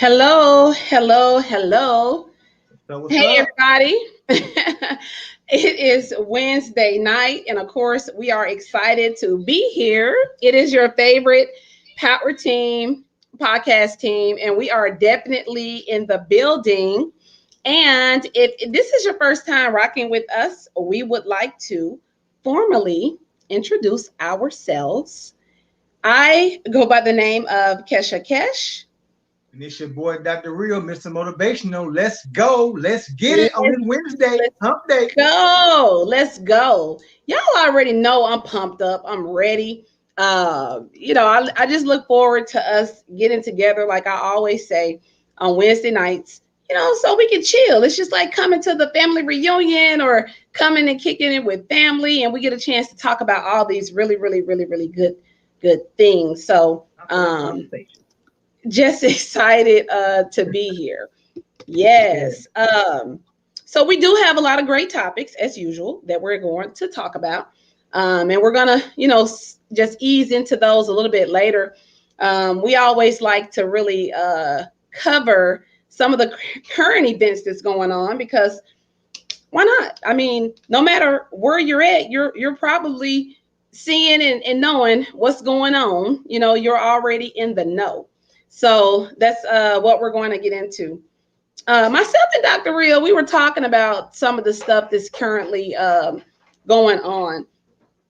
Hello, hello, hello. So what's Hey, up? everybody. It is Wednesday night, and of course, we are excited to be here. It is your favorite Power Team podcast team, and we are definitely in the building. And if this is your first time rocking with us, we would like to formally introduce ourselves. I go by the name of Kesha Kesh. And it's your boy, Dr. Real, Mr. Motivational. Let's go. Let's get it on Let's this Wednesday, let's hump day. go. Let's go. Y'all already know I'm pumped up. I'm ready. I just look forward to us getting together, like I always say, on Wednesday nights, so we can chill. It's just like coming to the family reunion or coming and kicking it with family, and we get a chance to talk about all these really, really, really, really good things. So Conversation. just excited to be here. Yeah. Yes. So we do have a lot of great topics as usual that we're going to talk about. And we're gonna, just ease into those a little bit later. We always like to really cover some of the current events that's going on because why not? I mean, no matter where you're at, you're probably seeing and knowing what's going on. You're already in the know. So that's what we're going to get into. Myself and Dr. Real, we were talking about some of the stuff that's currently going on.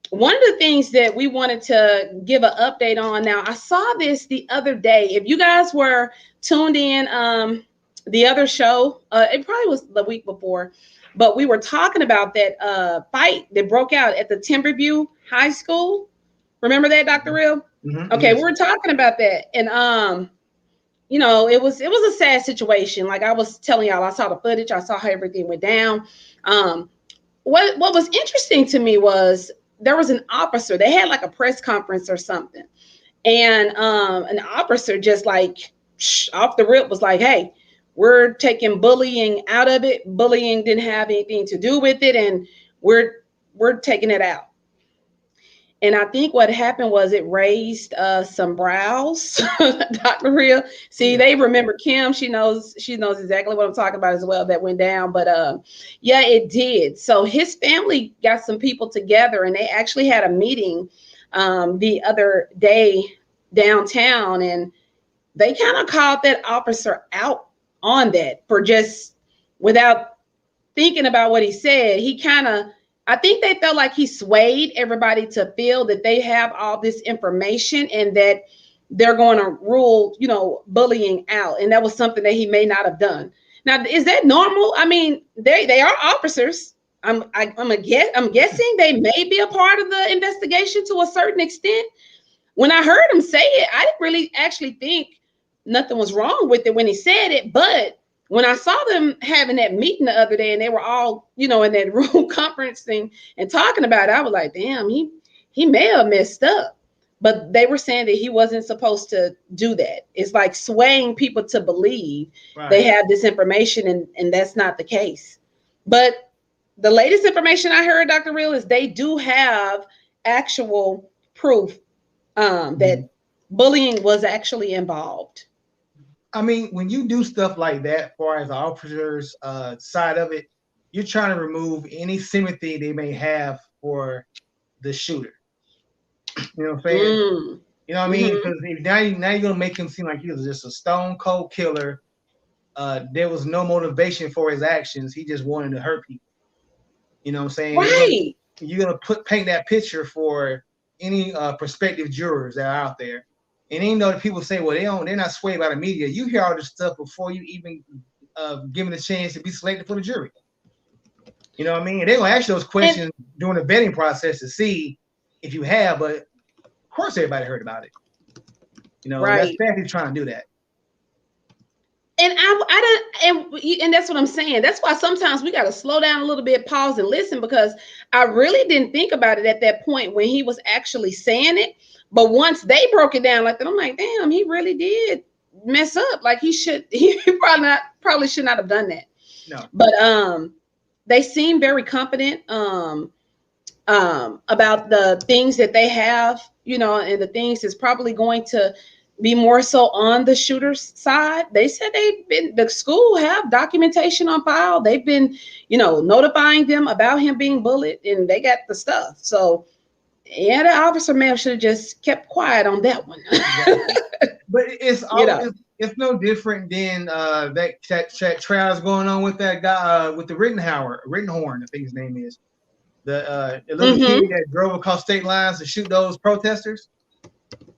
One of the things that we wanted to give an update on now, I saw this the other day. If you guys were tuned in the other show, it probably was the week before, but we were talking about that fight that broke out at the Timberview High School. Remember that, Dr. Real? Okay, we Yes. were talking about that. And it was a sad situation. Like I was telling y'all, I saw the footage, I saw how everything went down. Um, what was interesting to me was there was an officer. They had like a press conference or something, and an officer just like off the rip was like, "Hey, we're taking bullying out of it. Bullying didn't have anything to do with it, and we're taking it out." And I think what happened was it raised some brows. Dr. Real. Oh, See, yeah. they remember Kim. She knows exactly what I'm talking about as well. That went down, but yeah, it did. So his family got some people together, and they actually had a meeting the other day downtown, and they kind of called that officer out on that for just without thinking about what he said. He kind of, I think they felt like he swayed everybody to feel that they have all this information and that they're going to rule, bullying out. And that was something that he may not have done. Now, is that normal? I mean, they are officers. I'm guessing they may be a part of the investigation to a certain extent. When I heard him say it, I didn't really actually think nothing was wrong with it when he said it. But when I saw them having that meeting the other day and they were all, in that room conferencing and talking about it, I was like, damn, he may have messed up. But they were saying that he wasn't supposed to do that. It's like swaying people to believe they Right. have this information, and that's not the case. But the latest information I heard, Dr. Real, is they do have actual proof Mhm. that bullying was actually involved. I mean, when you do stuff like that, as far as the officer's side of it, you're trying to remove any sympathy they may have for the shooter. You know what I'm saying? Mm. You know what I mean? Hmm. Because now you're gonna make him seem like he was just a stone cold killer. There was no motivation for his actions. He just wanted to hurt people. You know what I'm saying? Right. You're gonna paint that picture for any prospective jurors that are out there. And even though the people say, well, they're not swayed by the media, you hear all this stuff before you even given a chance to be selected for the jury. You know what I mean? And they're gonna ask you those And questions during the vetting process to see if you have, but of course everybody heard about it. You know, and that's right. exactly trying to do that. And I don't, and that's what I'm saying. That's why sometimes we got to slow down a little bit, pause and listen, because I really didn't think about it at that point when he was actually saying it. But once they broke it down like that, I'm like, damn, he really did mess up. Like he probably should not have done that. No. But they seem very confident about the things that they have, and the things that's probably going to be more so on the shooter's side. They said the school have documentation on file. They've been, notifying them about him being bullied, and they got the stuff. So yeah, the officer may have should have just kept quiet on that one. Exactly. But it's you all know. it's no different than that trials going on with that guy with the Rittenhorn, I think his name is. The little kid Mm-hmm. that drove across state lines to shoot those protesters.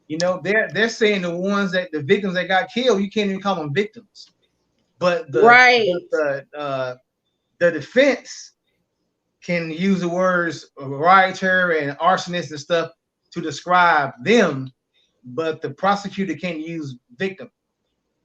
They're saying the victims that got killed, you can't even call them victims. But Right. the defense can use the words rioter and arsonist and stuff to describe them, but the prosecutor can't use victim.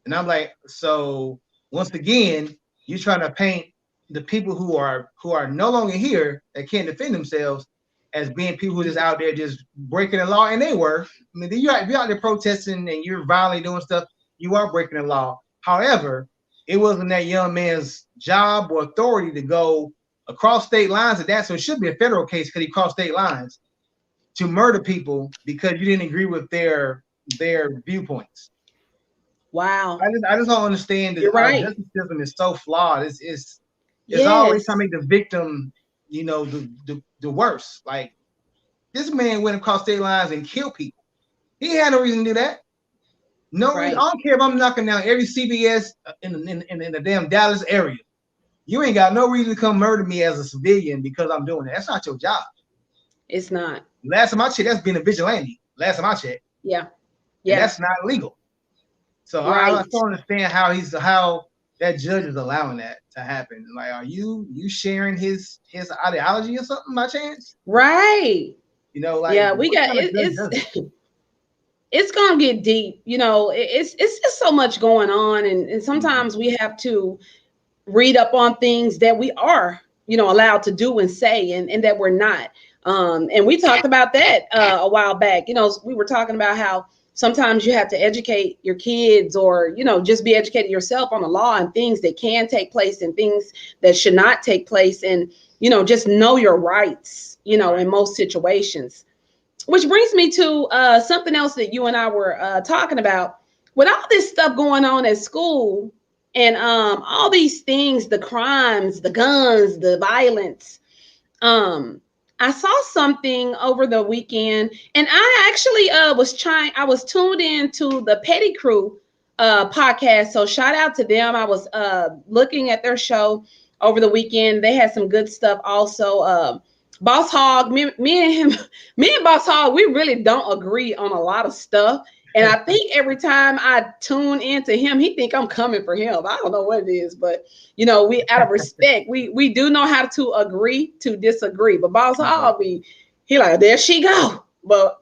And I'm like, so once again, you're trying to paint the people who are no longer here that can't defend themselves as being people who are just out there just breaking the law, and they were. I mean, if you're out there protesting and you're violently doing stuff, you are breaking the law. However, it wasn't that young man's job or authority to go across state lines at that, so it should be a federal case because he crossed state lines to murder people because you didn't agree with their viewpoints. Wow. I just don't understand that You're our right. justice system is so flawed. It's always trying to Yes. make the victim, the worst. Like this man went across state lines and killed people. He had no reason to do that. No reason. I Right. don't care if I'm knocking down every CVS in the damn Dallas area. You ain't got no reason to come murder me as a civilian because I'm doing it. That's not your job. It's not. Last time I checked, that's being a vigilante. Last time I checked, Yeah. and Yeah. that's not legal. So I Right. don't understand how that judge is allowing that to happen. Like, are you sharing his ideology or something by chance? Right. Like Yeah, we what got kind of it, judge does that? it's gonna get deep. It's just so much going on, and Mm-hmm. sometimes we have to read up on things that we are, allowed to do and say, and that we're not. And we talked about that a while back. We were talking about how sometimes you have to educate your kids, or just be educated yourself on the law and things that can take place and things that should not take place, and just know your rights, Right. in most situations. Which brings me to something else that you and I were talking about. With all this stuff going on at school, and all these things, the crimes, the guns, the violence, um, I saw something over the weekend, and I actually I was tuned in to the Petty Crew podcast. So shout out to them. I was looking at their show over the weekend. They had some good stuff also. Boss Hog, me and him, me and Boss Hog, we really don't agree on a lot of stuff. And I think every time I tune into him, he think I'm coming for him. I don't know what it is, but we, out of respect, we do know how to agree to disagree. But Boss Okay. Hog, he like, there she go. But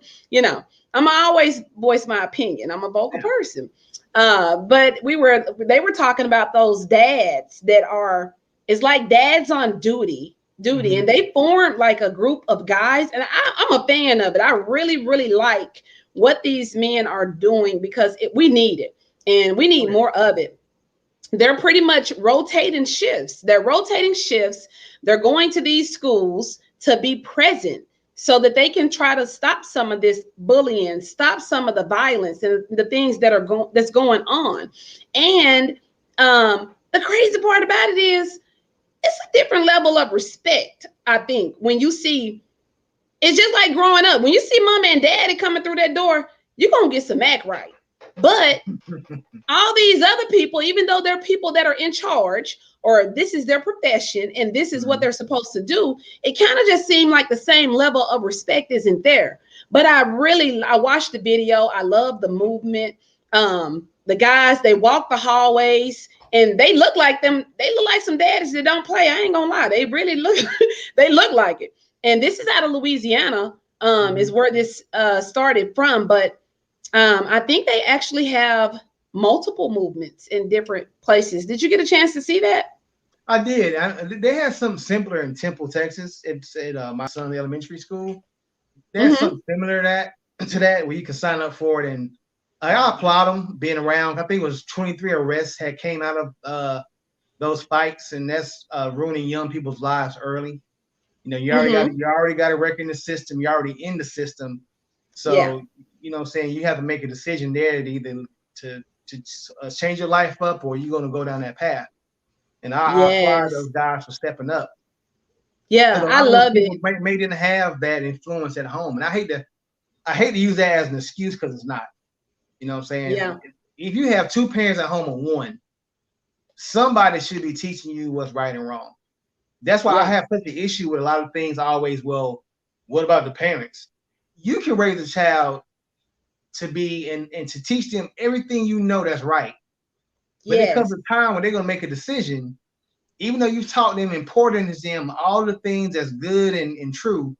I'm always voice my opinion. I'm a vocal Yeah. person. But they were talking about those dads that are, it's like dads on duty, Mm-hmm. and they formed like a group of guys, and I'm a fan of it. I really, really like what these men are doing, because we need it, and we Oh need yeah. more of it. They're pretty much rotating shifts. They're rotating shifts. They're going to these schools to be present so that they can try to stop some of this bullying, stop some of the violence and the things that's going on. And the crazy part about it is, it's a different level of respect. I think when you see, it's just like growing up. When you see mama and daddy coming through that door, you're gonna get some act right. But all these other people, even though they're people that are in charge, or this is their profession and this is what Mm-hmm. they're supposed to do, it kind of just seemed like the same level of respect isn't there. But I watched the video. I love the movement. The guys, they walk the hallways, and they look like some daddies that don't play. I ain't gonna lie, they really look they look like it. And this is out of Louisiana, Mm-hmm. is where this started from. But I think they actually have multiple movements in different places. Did you get a chance to see that? I did. They had something simpler in Temple, Texas. It's at my son's elementary school. They had Mm-hmm. something similar to that where you can sign up for it, and I applaud them being around. I think it was 23 arrests had came out of those fights, and that's ruining young people's lives early. You Mm-hmm. already got a record in the system. You're already in the system, Yeah. so you know what I'm saying, you have to make a decision there to either to change your life up, or you're going to go down that path. And I applaud Yes. those guys for stepping up. Yeah, Because a I lot of those love people it. may didn't have that influence at home. And I hate to use that as an excuse, because it's not. You know what I'm saying? Yeah. If you have two parents at home or one, somebody should be teaching you what's right and wrong. That's why I Yeah. have such an issue with a lot of things. Always, well, what about the parents? You can raise a child to be and to teach them everything you know that's right. But there comes Yes. a time when they're gonna make a decision, even though you've taught them important to them all the things that's good and true.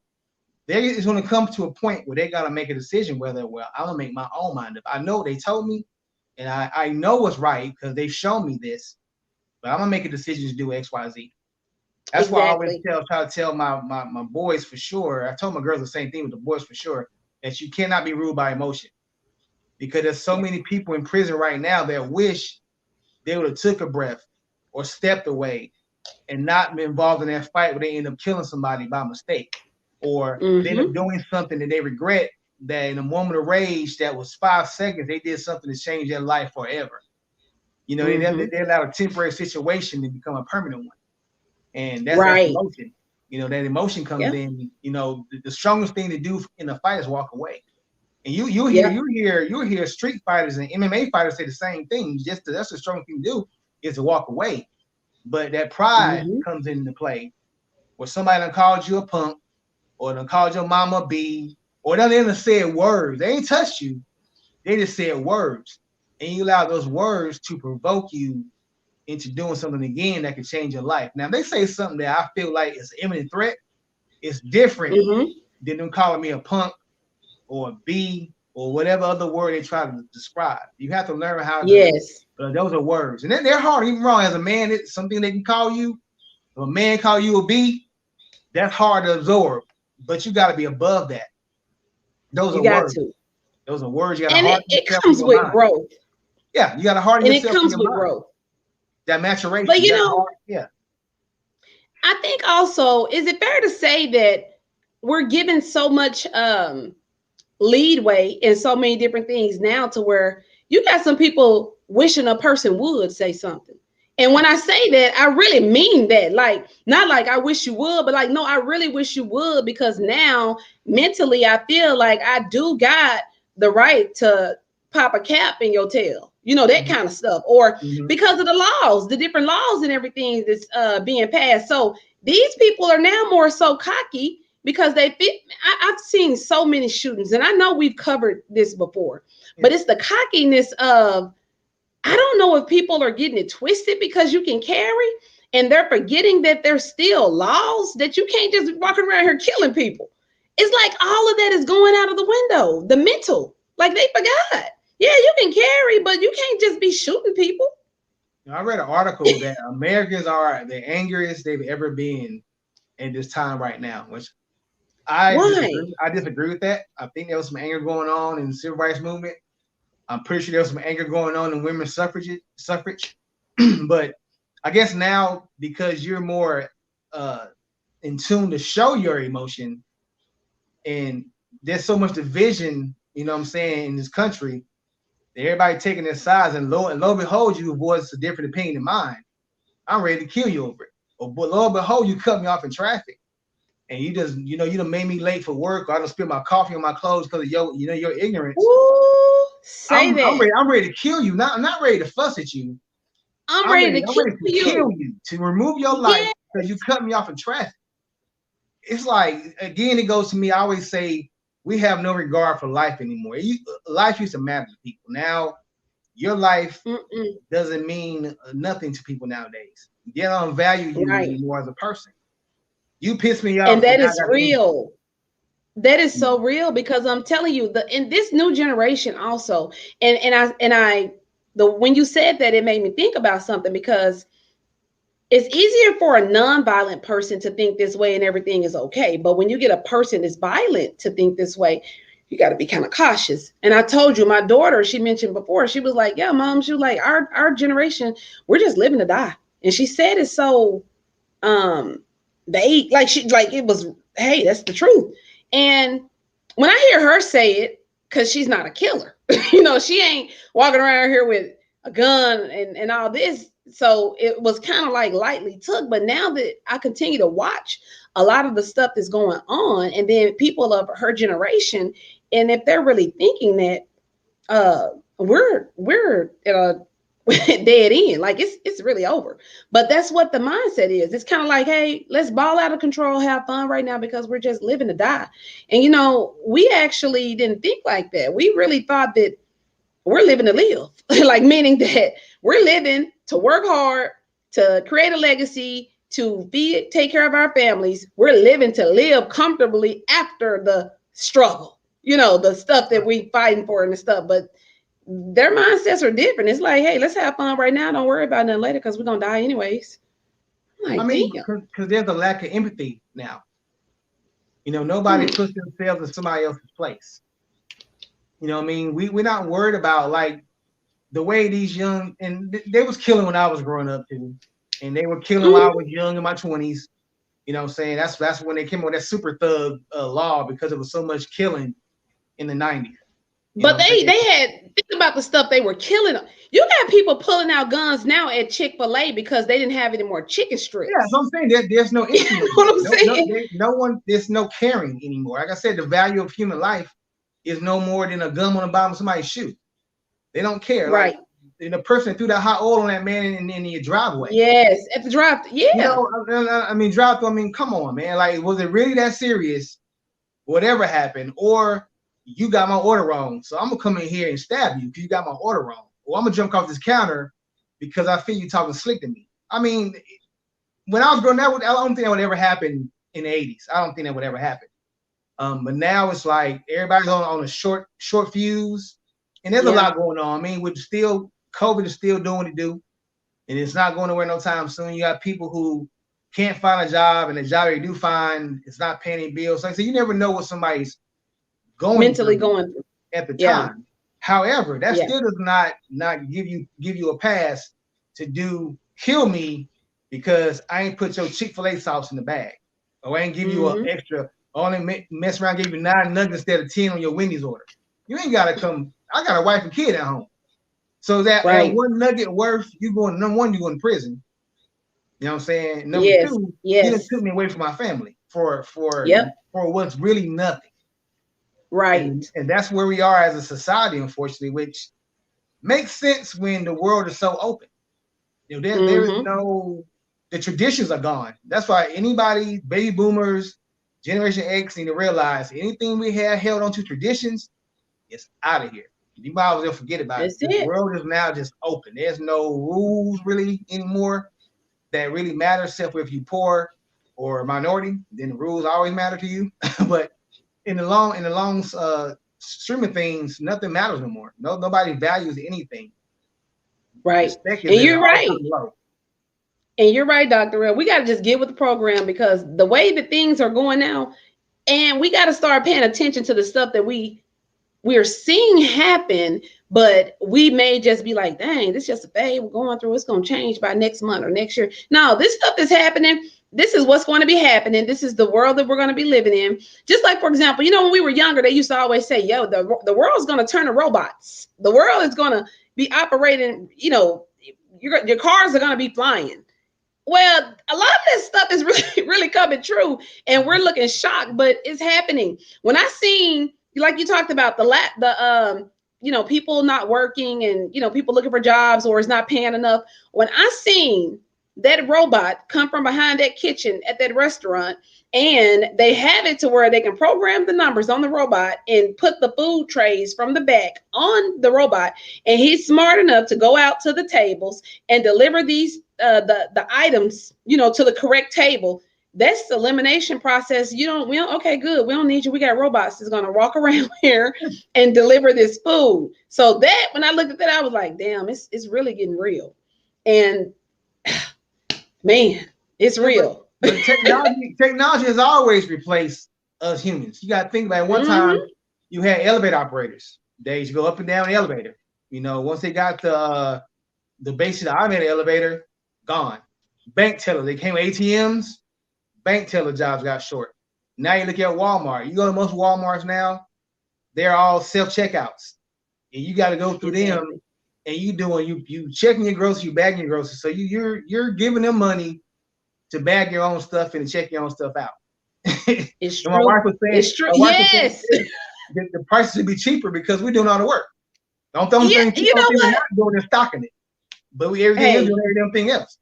There is going to come to a point where they got to make a decision whether, well, I'm gonna make my own mind up. I know they told me, and I know what's right because they've shown me this, but I'm gonna make a decision to do X, Y, Z. That's why I always Exactly. try to tell my boys for sure. I told my girls the same thing with the boys for sure, that you cannot be ruled by emotion, because there's so Yeah. many people in prison right now that wish they would have took a breath or stepped away and not been involved in that fight where they end up killing somebody by mistake, or they end up Mm-hmm. doing something that they regret, that in a moment of rage that was 5 seconds, they did something to change their life forever. You know, Mm-hmm. they allowed a temporary situation to become a permanent one. And that's Right. emotion. You know, that emotion comes Yeah. in, you know, the strongest thing to do in a fight is walk away. And Yeah. you hear street fighters and MMA fighters say the same thing. That's the strongest thing to do, is to walk away. But that pride Mm-hmm. comes into play where somebody done called you a punk, or done called your mama a B, or done even said words. They ain't touched you. They just said words. And you allow those words to provoke you into doing something again that could change your life. Now, if they say something that I feel like is an imminent threat, it's different Mm-hmm. than them calling me a punk or a B or whatever other word they try to describe. You have to learn how to, Yes. those are words. And then they're hard, even wrong. As a man, it's something they can call you. If a man call you a B, that's hard to absorb. But you got to be above that. Those You are got words. to. Those are words. You got to And it, harden it yourself in comes your with mind. growth. Yeah, you got to harden And it yourself in comes your with mind. growth. That maturation. But You you got to know, harden. Yeah. I think also, is it fair to say that we're given so much leadway in so many different things now, to where you got some people wishing a person would say something. And when I say that, I really mean that. Like, not like I wish you would, but like, no, I really wish you would, because now mentally I feel like I do got the right to pop a cap in your tail, you know, that Mm-hmm. kind of stuff. Or Mm-hmm. because of the laws, the different laws and everything that's being passed. So these people are now more so cocky because they fit. I've seen so many shootings, and I know we've covered this before, Yeah. but it's the cockiness of, I don't know if people are getting it twisted because you can carry, and they're forgetting that there's still laws, that you can't just walk around here killing people. It's like all of that is going out of the window. The mental, like they forgot. Yeah, you can carry, but you can't just be shooting people. I read an article that Americans are the angriest they've ever been in this time right now, which I Why? disagree. I disagree with that. I think there was some anger going on in the civil rights movement. I'm pretty sure there was some anger going on in women's suffrage. But I guess now, because you're more uh, in tune to show your emotion, and there's so much division, you know what I'm saying, in this country, that everybody taking their sides, and lo and behold, you voice a different opinion than mine. I'm ready to kill you over it. But lo and behold, you cut me off in traffic, and you just, you know, you done made me late for work, or I done spilled my coffee on my clothes because of your, you know, your ignorance. Ooh, say that. I'm ready to kill you. I'm not ready to fuss at you. I'm ready to I'm kill ready to kill you. you, to remove your life Yeah. because you cut me off in traffic. It's like, again, it goes to me. I always say we have no regard for life anymore. Life used to matter to people. Now your life Mm-mm. doesn't mean nothing to people nowadays. They don't value you Right. anymore as a person. You piss me And off, and that now I is got to. real. That is Mm. so real, because I'm telling you, the in this new generation also, and I the when you said that, it made me think about something, because it's easier for a non-violent person to think this way and everything is okay. But when you get a person that's violent to think this way, you got to be kind of cautious. And I told you, my daughter, she mentioned before, she was like, yeah, mom, she was like, our generation, we're just living to die. And she said it so um they like, she like, it was, hey, that's the truth. And when I hear her say it, because she's not a killer. She ain't walking around here with a gun and all this. So it was kind of like lightly took. But now that I continue to watch a lot of the stuff that's going on, and then people of her generation, and if they're really thinking that we're at a dead end, like it's really over. But that's what the mindset is. It's kind of like, hey, let's ball out of control, have fun right now because we're just living to die. And we actually didn't think like that. We really thought that we're living to live, like meaning that we're living to work hard, to create a legacy, to take care of our families. We're living to live comfortably after the struggle, the stuff that we fighting for and the stuff. But their mindsets are different. It's like, hey, let's have fun right now. Don't worry about nothing later because we're gonna die anyways. I mean, because there's a lack of empathy now. Nobody puts themselves in somebody else's place. I mean, we're not worried about like the way these young, and they was killing when I was growing up too, and they were killing while I was young in my 20s. You know what I'm saying? That's when they came up with that super thug law, because it was so much killing in the 90s. But they had, think about the stuff they were killing. You got people pulling out guns now at Chick-fil-A because they didn't have any more chicken strips. Yeah, so I'm saying there's no issue. There's no caring anymore. Like I said, the value of human life is no more than a gum on the bottom of somebody's shoe. They don't care. Right. Like, the person threw that hot oil on that man in your driveway. Yes, at the drive. Yeah. I mean, drive through. I mean, come on, man. Like, was it really that serious? Whatever happened, or you got my order wrong, so I'm gonna come in here and stab you because you got my order wrong, or I'm gonna jump off this counter because I feel you talking slick to me. I mean, when I was growing up, I don't think that would ever happen in the 80s. I don't think that would ever happen. But now it's like everybody's on a short fuse, and there's a lot going on. I mean, COVID is still doing what it do, and it's not going nowhere no time soon. You got people who can't find a job, and the job they do find, it's not paying any bills. So you never know what somebody's mentally going through at the time. However, that still does not give you a pass to kill me because I ain't put your Chick-fil-A sauce in the bag, or I ain't give you an extra. Only mess around, give you 9 nuggets instead of 10 on your Wendy's order. You ain't gotta come. I got a wife and kid at home, so that one nugget worth, you going, number one, you going to prison. You know what I'm saying? Number two, you done took me away from my family for what's really nothing. Right. And that's where we are as a society, unfortunately, which makes sense when the world is so open. There is the traditions are gone. That's why anybody, baby boomers, Generation X, need to realize anything we have held on to traditions, it's out of here. You might as well forget about it. The world is now just open. There's no rules really anymore that really matter, except for if you're poor or a minority, then the rules always matter to you. But in the long stream of things, nothing matters no more. Nobody values anything. Right. And you're right. And you're right, Dr. Real. We got to just get with the program, because the way that things are going now, and we got to start paying attention to the stuff that we are seeing happen, but we may just be like, dang, this is just a phase we're going through. It's going to change by next month or next year. No, this stuff is happening. This is what's going to be happening. This is the world that we're going to be living in. Just like, for example, when we were younger, they used to always say, yo, the world's going to turn to robots. The world is going to be operating, your cars are going to be flying. Well, a lot of this stuff is really, really coming true, and we're looking shocked, but it's happening. When I seen, like you talked about, people not working, and people looking for jobs, or it's not paying enough. When I seen that robot come from behind that kitchen at that restaurant, and they have it to where they can program the numbers on the robot and put the food trays from the back on the robot, and he's smart enough to go out to the tables and deliver these the items to the correct table. That's the elimination process. Okay, good, we don't need you. We got robots that's gonna walk around here and deliver this food. So that, when I looked at that, I was like, damn, it's really getting real. And man, it's real. But technology has always replaced us humans. You got to think about it. One time you had elevator operators. They used to go up and down the elevator. Once they got the base of the automated elevator, gone. Bank teller, they came with ATMs. Bank teller jobs got short. Now you look at Walmart. You go to most Walmarts now, they're all self checkouts, and you got to go through them. And you checking your groceries, you bagging your groceries. So you're giving them money to bag your own stuff and to check your own stuff out. It's true. My wife was saying, it's true. Yes. The prices should be cheaper because we're doing all the work. The only thing we're not doing is stocking it, but everything is doing everything else.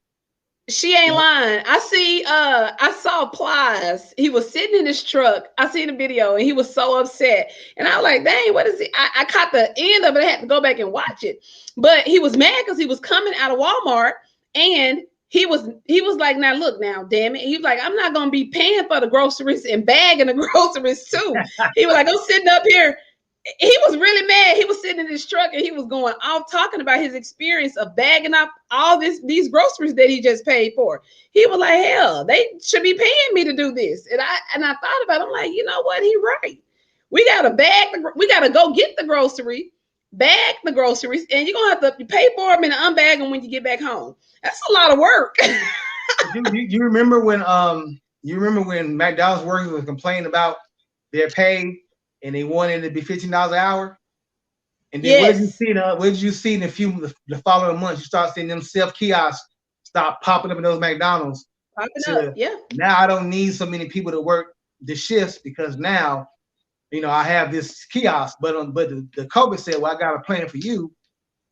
She ain't lying. I saw Plies. He was sitting in his truck. I seen the video and he was so upset. And I was like, dang, what is it? I caught the end of it. I had to go back and watch it. But he was mad because he was coming out of Walmart and he was like, now look now, damn it. He was like, I'm not gonna be paying for the groceries and bagging the groceries too. He was like, I'm sitting up here. He was really mad. He was sitting in his truck and he was going off talking about his experience of bagging up all these groceries that he just paid for. He was like, hell, they should be paying me to do this. And I thought about it. I'm like, you know what? He right. We gotta go get the grocery, bag the groceries, and you're gonna have to pay for them and unbag them when you get back home. That's a lot of work. you remember when McDonald's workers was complaining about their pay? And they wanted it to be $15 an hour. And then what did you see in the following months? You start seeing them self-kiosks stop popping up in those McDonald's. Now I don't need so many people to work the shifts because now, I have this kiosk. But the COVID said, well, I got a plan for you.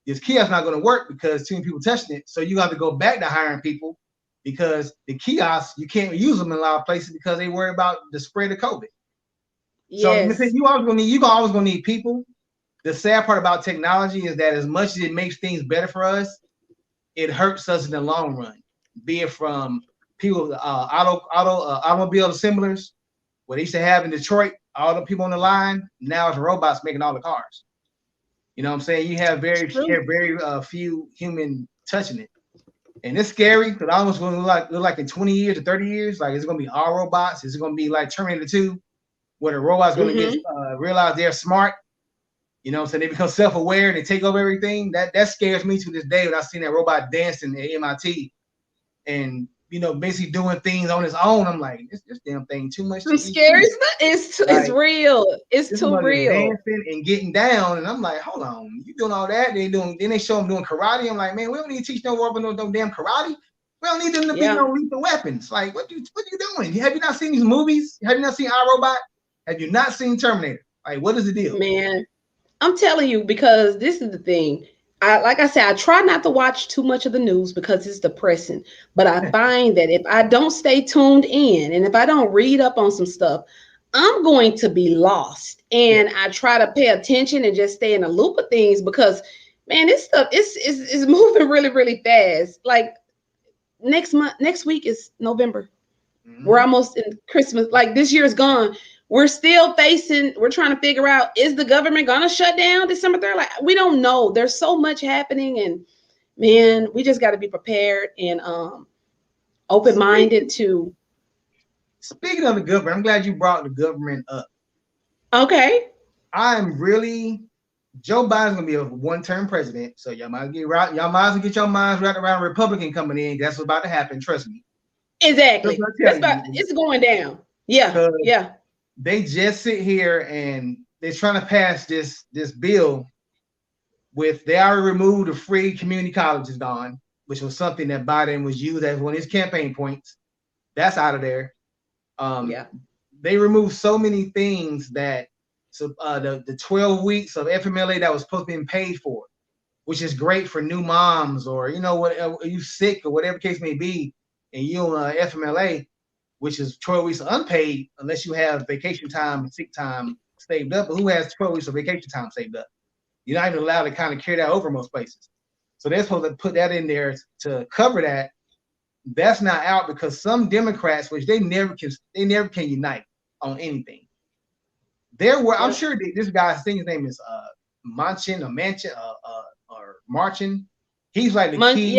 This kiosk not going to work because too many people touching it. So you have to go back to hiring people because the kiosks, you can't use them in a lot of places because they worry about the spread of COVID. So you always gonna need people. The sad part about technology is that as much as it makes things better for us, it hurts us in the long run. Be it from people, automobile assemblers, what they used to have in Detroit, all the people on the line. Now it's robots making all the cars. You know what I'm saying? You have very few human touching it, and it's scary because I was going to look like in 20 years or 30 years, like it's gonna be all robots. Is it gonna be like Terminator 2? Where the robot's going to get realize they're smart, so they become self-aware and they take over everything. That scares me to this day when I seen that robot dancing at MIT and basically doing things on its own. I'm like, this damn thing too much. Some scary stuff. It's real. It's too real. Dancing and getting down, and I'm like, hold on, you doing all that? Then they show them doing karate. I'm like, man, we don't need to teach no damn karate. We don't need them to be no lethal weapons. Like, what you doing? Have you not seen these movies? Have you not seen iRobot? Have you not seen Terminator? Like, what is the deal? Man, I'm telling you, because this is the thing. Like I said, I try not to watch too much of the news because it's depressing. But I find that if I don't stay tuned in and if I don't read up on some stuff, I'm going to be lost. And I try to pay attention and just stay in the loop of things because, man, this stuff is moving really, really fast. Like next week is November. Mm-hmm. We're almost in Christmas. Like this year's gone. We're trying to figure out, is the government going to shut down December 3rd? Like, we don't know. There's so much happening. And man, we just got to be prepared and open-minded to. Speaking of the government, I'm glad you brought the government up. Okay. Joe Biden's going to be a one-term president. So y'all might get your minds wrapped around a Republican coming in. That's what's about to happen. Trust me. Exactly. It's going down. Yeah. Yeah. They just sit here and they're trying to pass this bill they already removed the free community colleges gone, which was something that Biden was used as one of his campaign points. That's out of there. They removed so many things that the 12 weeks of FMLA that was supposed to be paid for, which is great for new moms or what you sick or whatever case may be, and you on FMLA. Which is 12 weeks unpaid unless you have vacation time and sick time saved up. But who has 12 weeks of vacation time saved up? You're not even allowed to kind of carry that over most places. So they're supposed to put that in there to cover that. That's not out because some Democrats, which they never can unite on anything. I'm sure this guy, I think his name is Manchin or Marchin. He's like the key.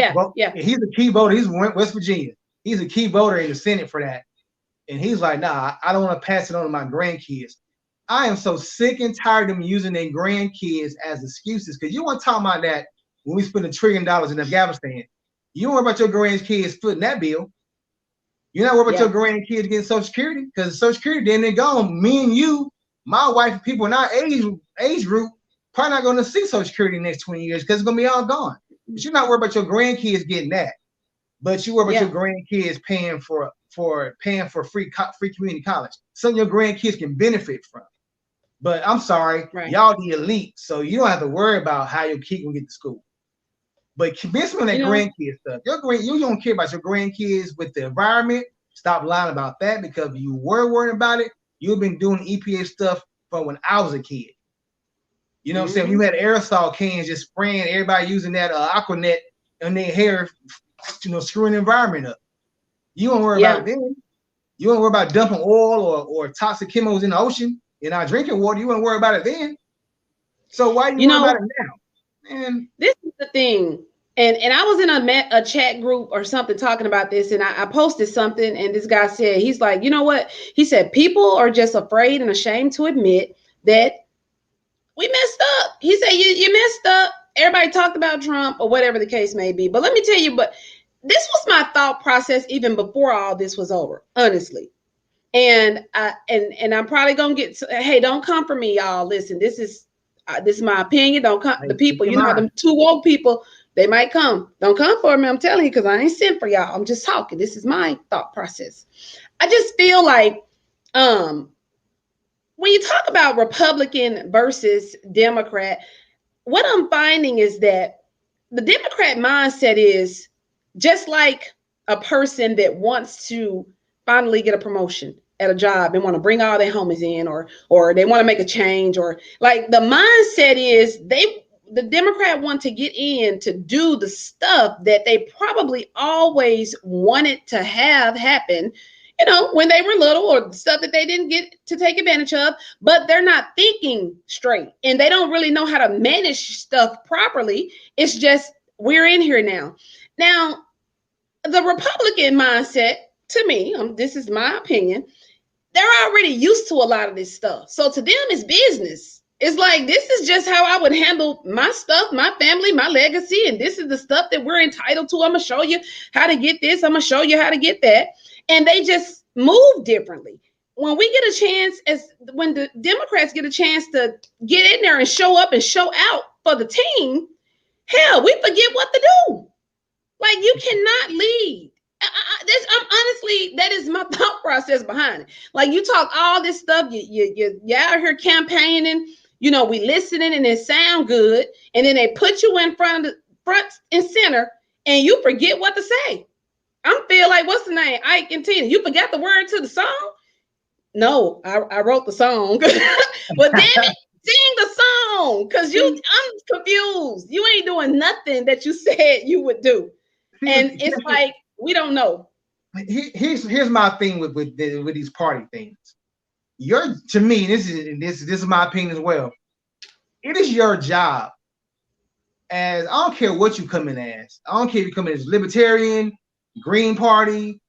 He's the key voter. He's West Virginia. He's a key voter in the Senate for that. And he's like, nah, I don't want to pass it on to my grandkids. I am so sick and tired of them using their grandkids as excuses. Because you want to talk about that when we spend $1 trillion in Afghanistan. You don't worry about your grandkids footing that bill. You're not worried about your grandkids getting Social Security. Because Social Security, then they're gone. Me and you My wife, people in our age group, probably not going to see Social Security in the next 20 years because it's going to be all gone. But you're not worried about your grandkids getting that. But you worry about your grandkids paying for free community college. Something your grandkids can benefit from. But I'm sorry, y'all the elite, so you don't have to worry about how your kid will get to school. But convince me on that grandkid stuff. You don't care about your grandkids with the environment. Stop lying about that, because if you were worried about it, you've been doing EPA stuff from when I was a kid. You know what I'm saying? You had aerosol cans just spraying, everybody using that Aquanet in their hair, screwing the environment up. You don't worry about it then. You don't worry about dumping oil or toxic chemicals in the ocean, in our drinking water. You won't worry about it then. So why you worry about it now? And this is the thing. And I was in a chat group or something talking about this, and I posted something, and this guy said, he's like, you know what? He said, people are just afraid and ashamed to admit that we messed up. He said, you messed up. Everybody talked about Trump or whatever the case may be. But let me tell you, but this was my thought process even before all this was over, honestly. And I'm probably gonna get, hey, don't come for me, y'all. Listen, this is my opinion. Don't come. The people, them two woke people, they might come. Don't come for me. I'm telling you, because I ain't sent for y'all. I'm just talking. This is my thought process. I just feel like when you talk about Republican versus Democrat, what I'm finding is that the Democrat mindset is just like a person that wants to finally get a promotion at a job and want to bring all their homies in, or they want to make a change, or like the mindset is the Democrat want to get in to do the stuff that they probably always wanted to have happen, when they were little, or stuff that they didn't get to take advantage of, but they're not thinking straight and they don't really know how to manage stuff properly. It's just, we're in here now. Now, the Republican mindset, to me, this is my opinion, they're already used to a lot of this stuff. So to them, it's business. It's like, this is just how I would handle my stuff, my family, my legacy, and this is the stuff that we're entitled to. I'm going to show you how to get this. I'm going to show you how to get that. And they just move differently. When we get a chance, when the Democrats get a chance to get in there and show up and show out for the team, hell, we forget what to do. Like, you cannot lead. I'm honestly, that is my thought process behind it. Like, you talk all this stuff, you're out here campaigning, we listening and it sound good, and then they put you in front and center, and you forget what to say. I feel like, what's the name? Ike and Tina. You forgot the word to the song? No, I wrote the song. But damn it, sing the song, because I'm confused. You ain't doing nothing that you said you would do. And it's like, we don't know. Here's my thing with these party things. To me, this is my opinion as well. It is your job, as I don't care what you come in as. I don't care if you come in as Libertarian, Green Party.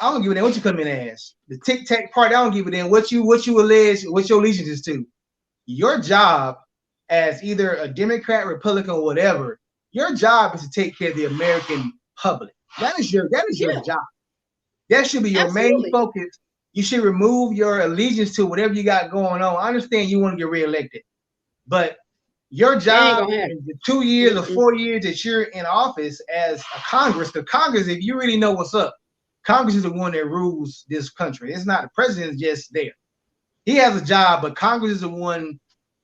I don't give a damn what you come in as. The Tic Tac Party. I don't give a damn what you allege, what your allegiance is to. Your job as either a Democrat, Republican, or whatever, your job is to take care of the American public. That is your job. That should be your main focus. You should remove your allegiance to whatever you got going on. I understand you want to get reelected, but your job is the 2 years or 4 years that you're in office as a Congress. The Congress, if you really know what's up, Congress is the one that rules this country. It's not the president is just there. He has a job, but Congress is the one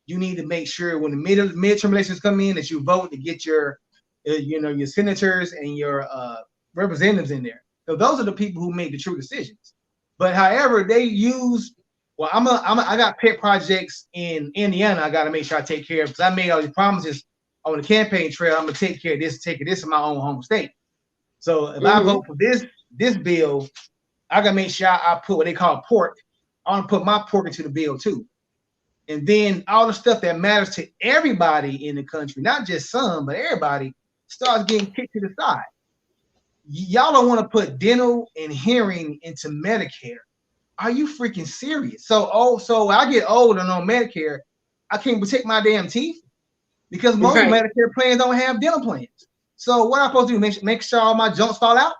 you need to make sure when the midterm elections come in that you vote to get your senators and your representatives in there. So those are the people who make the true decisions. But however, they use, I got pet projects in Indiana I got to make sure I take care of, because I made all these promises on the campaign trail. I'm going to take care of this, in my own home state. So if I vote for this bill, I got to make sure I put what they call pork. I want to put my pork into the bill too. And then all the stuff that matters to everybody in the country, not just some, but everybody, starts getting kicked to the side. Y'all don't want to put dental and hearing into Medicare. Are you freaking serious? So I get old and on Medicare, I can't protect my damn teeth because most Medicare plans don't have dental plans. So what I'm supposed to do? Make sure all my joints fall out,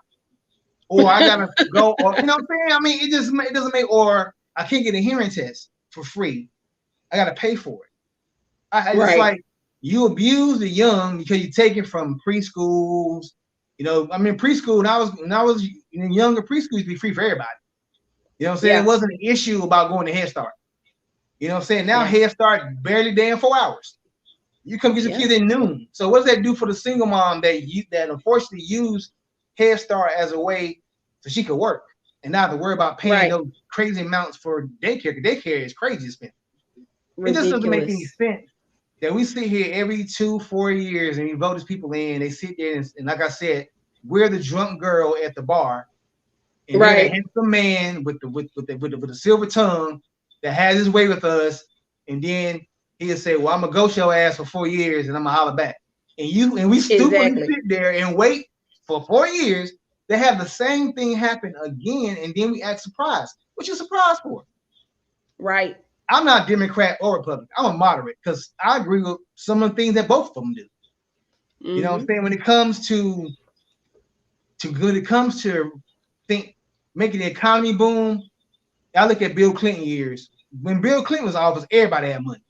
or I gotta go, or you know what I'm saying? I mean, it doesn't make. Or I can't get a hearing test for free I got to pay for it. It's Right. like you abuse the young because you take it from preschools. You know, I mean, preschool, when I was younger, preschool used to be free for everybody. You know what I'm saying? It Yeah. wasn't an issue about going to Head Start. You know what I'm saying? Now Yeah. Head Start barely damn 4 hours. You come get your Yeah. kids at noon. So what does that do for the single mom that unfortunately used Head Start as a way so she could work and not have to worry about paying Right. those crazy amounts for daycare? Daycare is crazy expensive. It just doesn't make any Ridiculous. sense that we sit here every 2-4 years and we vote these people in. They sit there and like I said, we're the drunk girl at the bar, and they're the Right. handsome man with the silver tongue that has his way with us, and then he'll say, "Well, I'm gonna ghost your ass for 4 years, and I'm gonna holler back." And we stupidly Exactly. sit there and wait for 4 years to have the same thing happen again, and then we act surprised. What you surprised for? Right. I'm not Democrat or Republican. I'm a moderate because I agree with some of the things that both of them do. You know what I'm Mm-hmm. saying? When it comes to think making the economy boom, I look at Bill Clinton years. When Bill Clinton was in office, everybody had money.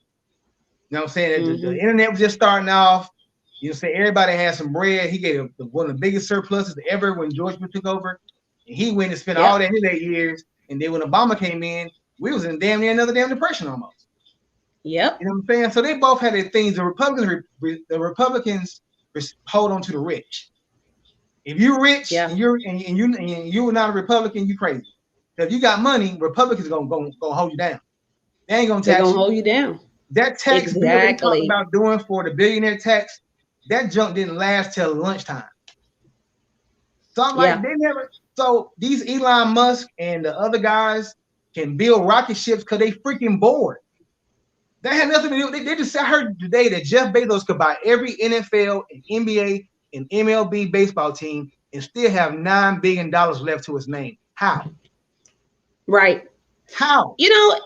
You know what I'm saying? The Mm-hmm. internet was just starting off. You know, say everybody had some bread. He gave one of the biggest surpluses ever when George Bush took over. And he went and spent all Yep. that in his 8 years. And then when Obama came in, we was in damn near another damn depression almost. Yep. You know what I'm saying? So they both had their things. The Republicans hold on to the rich. If you're rich Yeah. and you're not a Republican, you crazy. If you got money, Republicans gonna hold you down. They ain't gonna They're tax gonna you. hold you down. That tax bill they talked Exactly. about doing for the billionaire tax, that junk didn't last till lunchtime. So I'm like, Yeah. they never. So these Elon Musk and the other guys can build rocket ships because they freaking bored. That had nothing to do. They just. I heard today that Jeff Bezos could buy every NFL and NBA and MLB baseball team and still have $9 billion left to his name. How? Right. How? You know,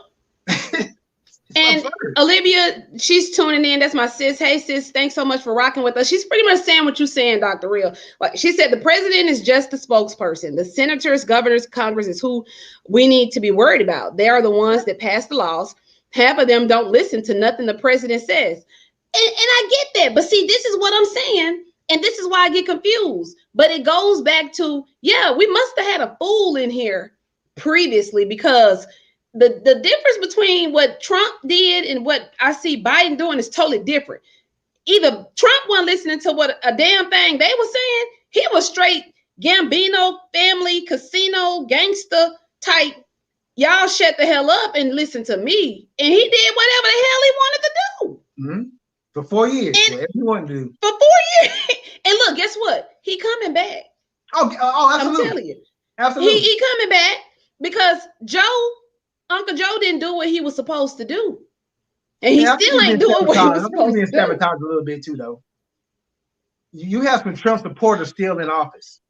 It's and absurd. Olivia, she's tuning in. That's my sis. Hey, sis, thanks so much for rocking with us. She's pretty much saying what you're saying, Dr. Real. Like she said, the president is just the spokesperson. The senators, governors, Congress is who we need to be worried about. They are the ones that pass the laws. Half of them don't listen to nothing the president says. And I get that. But see, this is what I'm saying. And this is why I get confused. But it goes back to, yeah, we must have had a fool in here previously because the difference between what Trump did and what I see Biden doing is totally different. Either Trump wasn't listening to what a damn thing they were saying, he was straight Gambino family casino gangster type. Y'all shut the hell up and listen to me. And he did whatever the hell he wanted to do. Mm-hmm. For 4 years, And whatever you want to do. for 4 years. And look, guess what? He coming back. Oh, I'm absolutely, telling you. absolutely. He coming back because Uncle Joe didn't do what he was supposed to do. And he Yeah, I think still he's ain't been doing what he sabotaged. was I think he's supposed been to do. sabotaged a little bit too, though. You have some Trump supporters still in office,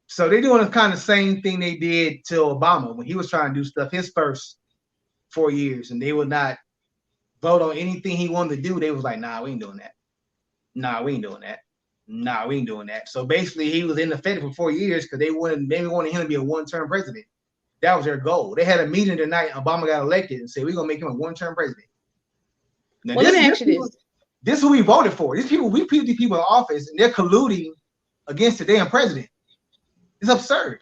so they're doing the kind of same thing they did to Obama when he was trying to do stuff his first 4 years, and they would not vote on anything he wanted to do. They was like, "Nah, we ain't doing that. Nah, we ain't doing that. Nah, we ain't doing that." So basically, he was in effect for 4 years because they wanted him to be a one-term president. That was their goal. They had a meeting tonight. Obama got elected and said, "We're gonna make him a one-term president." Now Well, let me ask you this. this is who we voted for. These people, we put these people in office, and they're colluding against the damn president. It's absurd.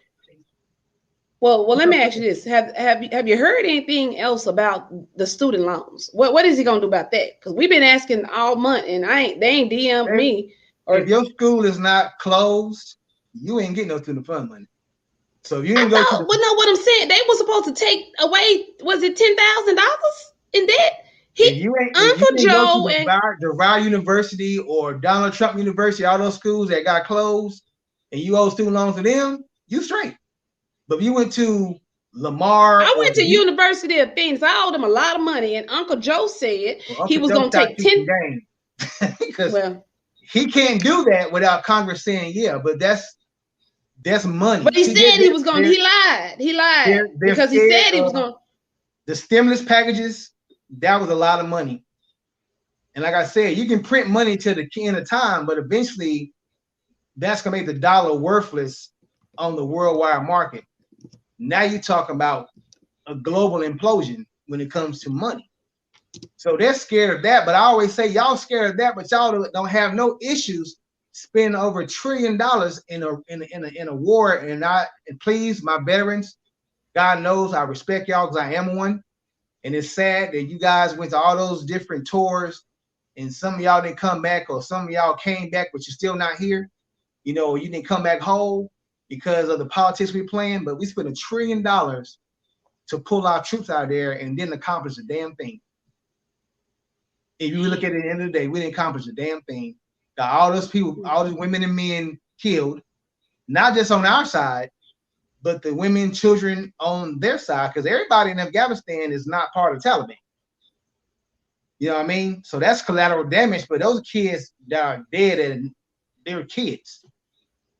Well, It's let me ask you absurd. this: have you heard anything else about the student loans? What is he gonna do about that? Because we've been asking all month, and they ain't DM'd If, me if or your school is not closed, you ain't getting no student fund money. So if you I didn't go to thought. the Well, no, what I'm saying, they were supposed to take away. Was it $10,000 in debt? if He you ain't if you Uncle didn't go to Joe and the Rye University or Donald Trump University, all those schools that got closed, and you owe student loans to them, you straight. But if you went to Lamar I or went to University of Phoenix. I owed him a lot of money, and Uncle Joe said he Uncle was Joe gonna shot take you some 10. game because Well, he can't do that without Congress saying yeah. But that's money. but he See, said he was gonna. He lied. He lied they're because he scared said he was of gonna. the stimulus packages. That was a lot of money. And like I said, you can print money to the end of time, but eventually that's gonna make the dollar worthless on the worldwide market. Now you're talking about a global implosion when it comes to money. So they're scared of that. But I always say y'all scared of that, but y'all don't have no issues spending over $1 trillion in a war. And please, my veterans, God knows I respect y'all because I am one. And it's sad that you guys went to all those different tours and some of y'all didn't come back, or some of y'all came back, but you're still not here. You know, you didn't come back whole because of the politics we're playing, but we spent $1 trillion to pull our troops out of there and didn't accomplish a damn thing. If you look at it at the end of the day, we didn't accomplish a damn thing. Got all those people, all those women and men killed, not just on our side, but the women, children on their side, because everybody in Afghanistan is not part of Taliban. You know what I mean? So that's collateral damage, but those kids that are dead, and they were kids.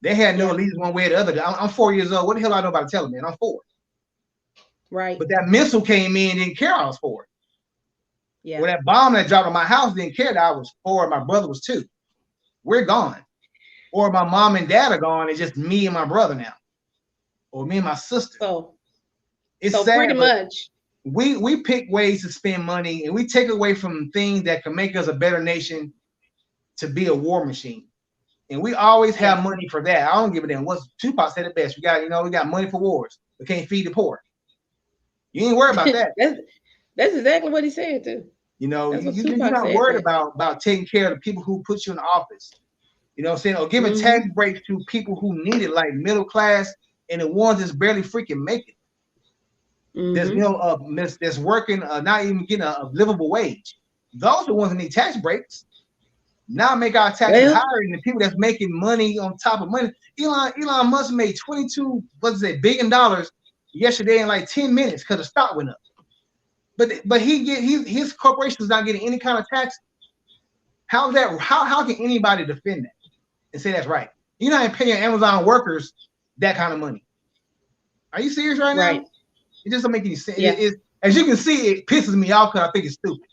They had no allegiance one way or the other. I'm 4 years old. What the hell I know about the Taliban? I'm 4. Right. But that missile came in, didn't care I was 4. Yeah. Or that bomb that dropped on my house didn't care that I was 4 and my brother was 2. We're gone. Or my mom and dad are gone. It's just me and my brother now. Or me and my sister. So it's so sad, pretty much. We pick ways to spend money, and we take away from things that can make us a better nation to be a war machine. And we always have money for that. I don't give a damn. What Tupac said it best. We got money for wars. We can't feed the poor. You ain't worried about that. That's exactly what he said too. You know, you're not worried about taking care of the people who put you in office. You know what I'm saying? Or giving tax breaks to people who need it, like middle class and the ones that's barely freaking making. There's that's working, not even getting a livable wage. Those are the ones that need tax breaks. Now make our taxes higher than the people that's making money on top of money. Elon Musk made $22 billion yesterday in like 10 minutes because the stock went up. But his corporation is not getting any kind of tax. How's that? How can anybody defend that and say that's right? You're not paying Amazon workers that kind of money. Are you serious right now? It just don't make any sense. Yeah. As you can see, it pisses me off because I think it's stupid.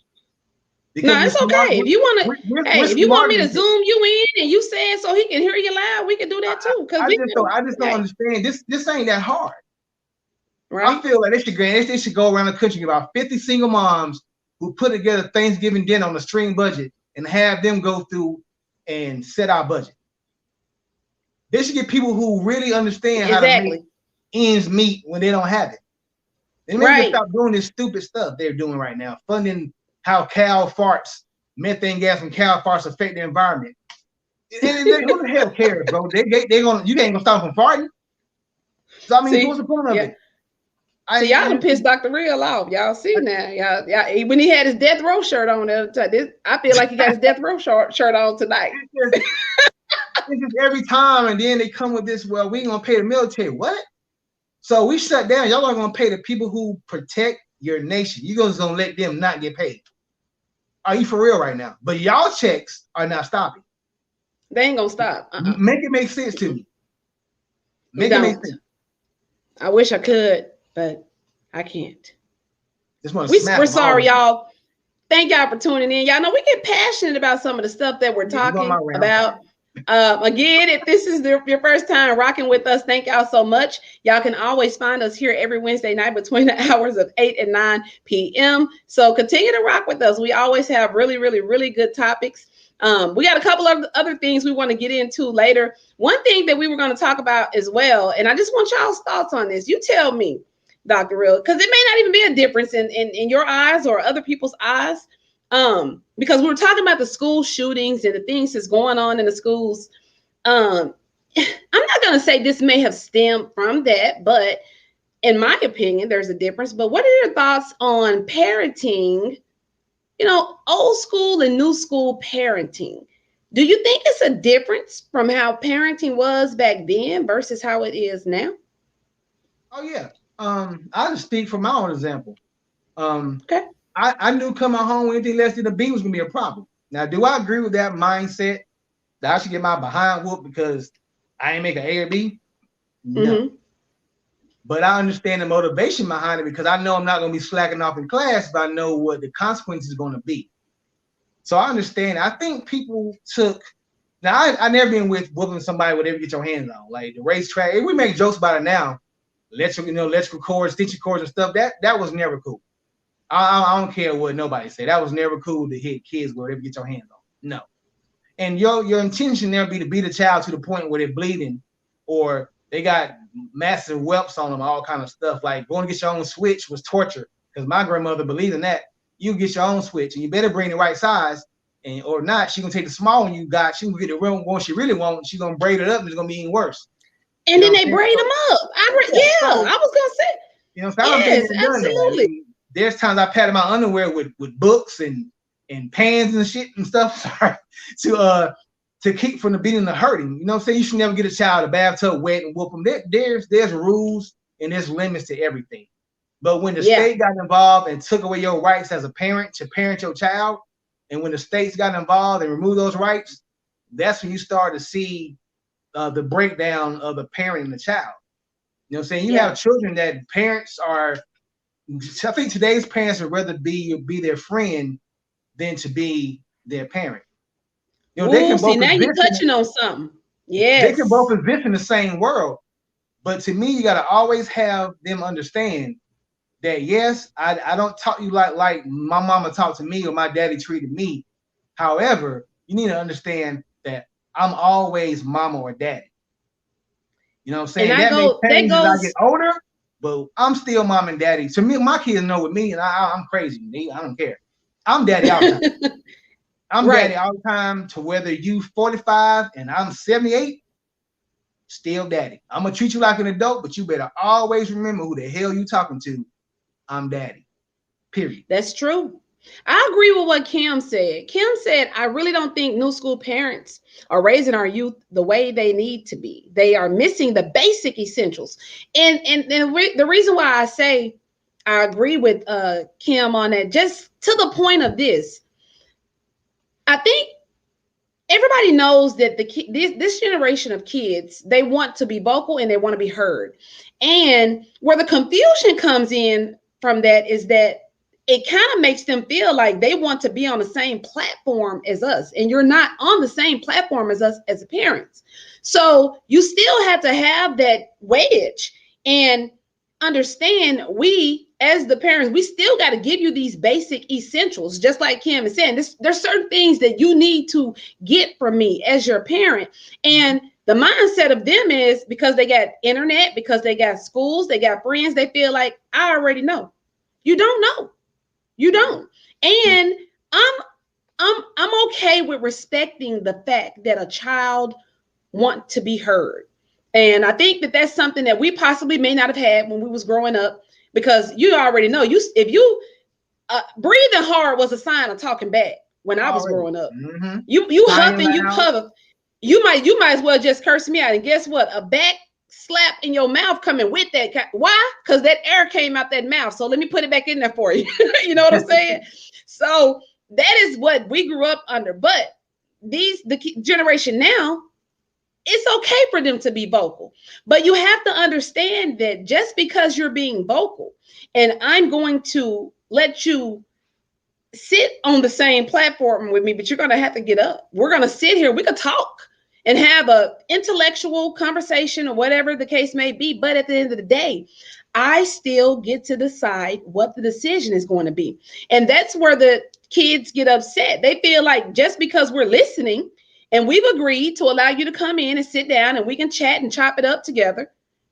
Because no, it's okay. If you want to, if you want me to zoom you in and you say it so he can hear you loud, we can do that too. I just don't understand. This ain't that hard. Right. I feel like they should go around the country, get about 50 single moms who put together Thanksgiving dinner on a string budget and have them go through and set our budget. They should get people who really understand how to make ends meet when they don't have it. They need to stop doing this stupid stuff they're doing right now, funding how cow farts, methane gas from cow farts affect the environment. And who the hell cares, bro? You ain't gonna stop from farting. So I mean, what's the point of it? So y'all done pissed Dr. Real off. Y'all see now. Y'all when he had his death row shirt on, I feel like he got his death row shirt on tonight. It's just every time, and then they come with this. Well, we ain't gonna pay the military. What? So we shut down. Y'all are gonna pay the people who protect your nation. You guys gonna let them not get paid? Are you for real right now? But y'all checks are not stopping. They ain't gonna stop. Make it make sense to me. Make it make sense. I wish I could, but I can't. We're sorry, y'all. Thank y'all for tuning in. Y'all know we get passionate about some of the stuff that we're talking about. Again, if this is your first time rocking with us, thank y'all so much. Y'all can always find us here every Wednesday night between the hours of 8 and 9 p.m. So continue to rock with us. We always have really, really, really good topics. We got a couple of other things we want to get into later. One thing that we were going to talk about as well, and I just want y'all's thoughts on this. You tell me, Dr. Real, because it may not even be a difference in your eyes or other people's eyes. Because we were talking about the school shootings and the things that's going on in the schools. I'm not going to say this may have stemmed from that, but in my opinion, there's a difference. But what are your thoughts on parenting, old school and new school parenting? Do you think it's a difference from how parenting was back then versus how it is now? Oh, yeah. I'll just speak from my own example. Okay. I knew coming home with anything less than a B was going to be a problem. Now, do I agree with that mindset that I should get my behind whooped because I ain't make an A or B? No. Mm-hmm. But I understand the motivation behind it because I know I'm not going to be slacking off in class, but I know what the consequences are going to be. So I understand. I think people took – now, I never been with whooping somebody whatever you get your hands on. Like the racetrack, we make jokes about it now. Electrical cords, stitching cords and stuff. That was never cool. I don't care what nobody say. That was never cool to hit kids wherever you get your hands on. No. And your intention there be to beat a child to the point where they're bleeding, or they got massive whelps on them, all kind of stuff. Like going to get your own switch was torture, because my grandmother believed in that. You get your own switch, and you better bring the right size, and or not, she gonna take the small one you got. She gonna get the real one she really wants. She gonna braid it up, and it's gonna be even worse. And then they braid them up. I was gonna say. You know, so I don't yes, think absolutely. I mean, there's times I patted my underwear with books and pans and shit and stuff. Sorry, to keep from the beating and the hurting. You know what I'm saying? You should never get a child a bathtub wet and whoop them. There's rules and there's limits to everything. But when the state got involved and took away your rights as a parent to parent your child, and when the states got involved and removed those rights, that's when you start to see the breakdown of the parent and the child. You know what I'm saying? You have children that parents are. I think today's parents would rather be their friend than to be their parent. You know, they can both now you're touching on something. Yes. They can both exist in the same world. But to me, you got to always have them understand that, yes, I don't talk to you like my mama talked to me or my daddy treated me. However, you need to understand that I'm always mama or daddy. You know what I'm saying? That may change as I get older, but I'm still mom and daddy. To me, my kids know with me, and I'm crazy. I don't care. I'm daddy all the time. I'm daddy all the time, to whether you 45 and I'm 78, still daddy. I'm going to treat you like an adult, but you better always remember who the hell you talking to. I'm daddy, period. That's true. I agree with what Kim said. Kim said, I really don't think new school parents are raising our youth the way they need to be. They are missing the basic essentials. And the reason why I say I agree with Kim on that, just to the point of this, I think everybody knows that this generation of kids, they want to be vocal and they want to be heard. And where the confusion comes in from that is that it kind of makes them feel like they want to be on the same platform as us, and you're not on the same platform as us as parents. So you still have to have that wedge and understand, we as the parents, we still got to give you these basic essentials, just like Kim is saying. There's certain things that you need to get from me as your parent. And the mindset of them is, because they got internet, because they got schools, they got friends, they feel like, I already know. You don't know. You don't. And I'm okay with respecting the fact that a child wants to be heard. And I think that that's something that we possibly may not have had when we was growing up, because you already know, if you breathing hard was a sign of talking back when I was growing up. Mm-hmm. You huff and you puff. You might as well just curse me out. And guess what? A back slap in your mouth coming with that. Why? Because that air came out that mouth. So let me put it back in there for you. You know what I'm saying? So that is what we grew up under. But the generation now, it's okay for them to be vocal. But you have to understand that just because you're being vocal and I'm going to let you sit on the same platform with me, but you're going to have to get up. We're going to sit here. We could talk and have a intellectual conversation or whatever the case may be. But at the end of the day, I still get to decide what the decision is going to be. And that's where the kids get upset. They feel like just because we're listening and we've agreed to allow you to come in and sit down and we can chat and chop it up together,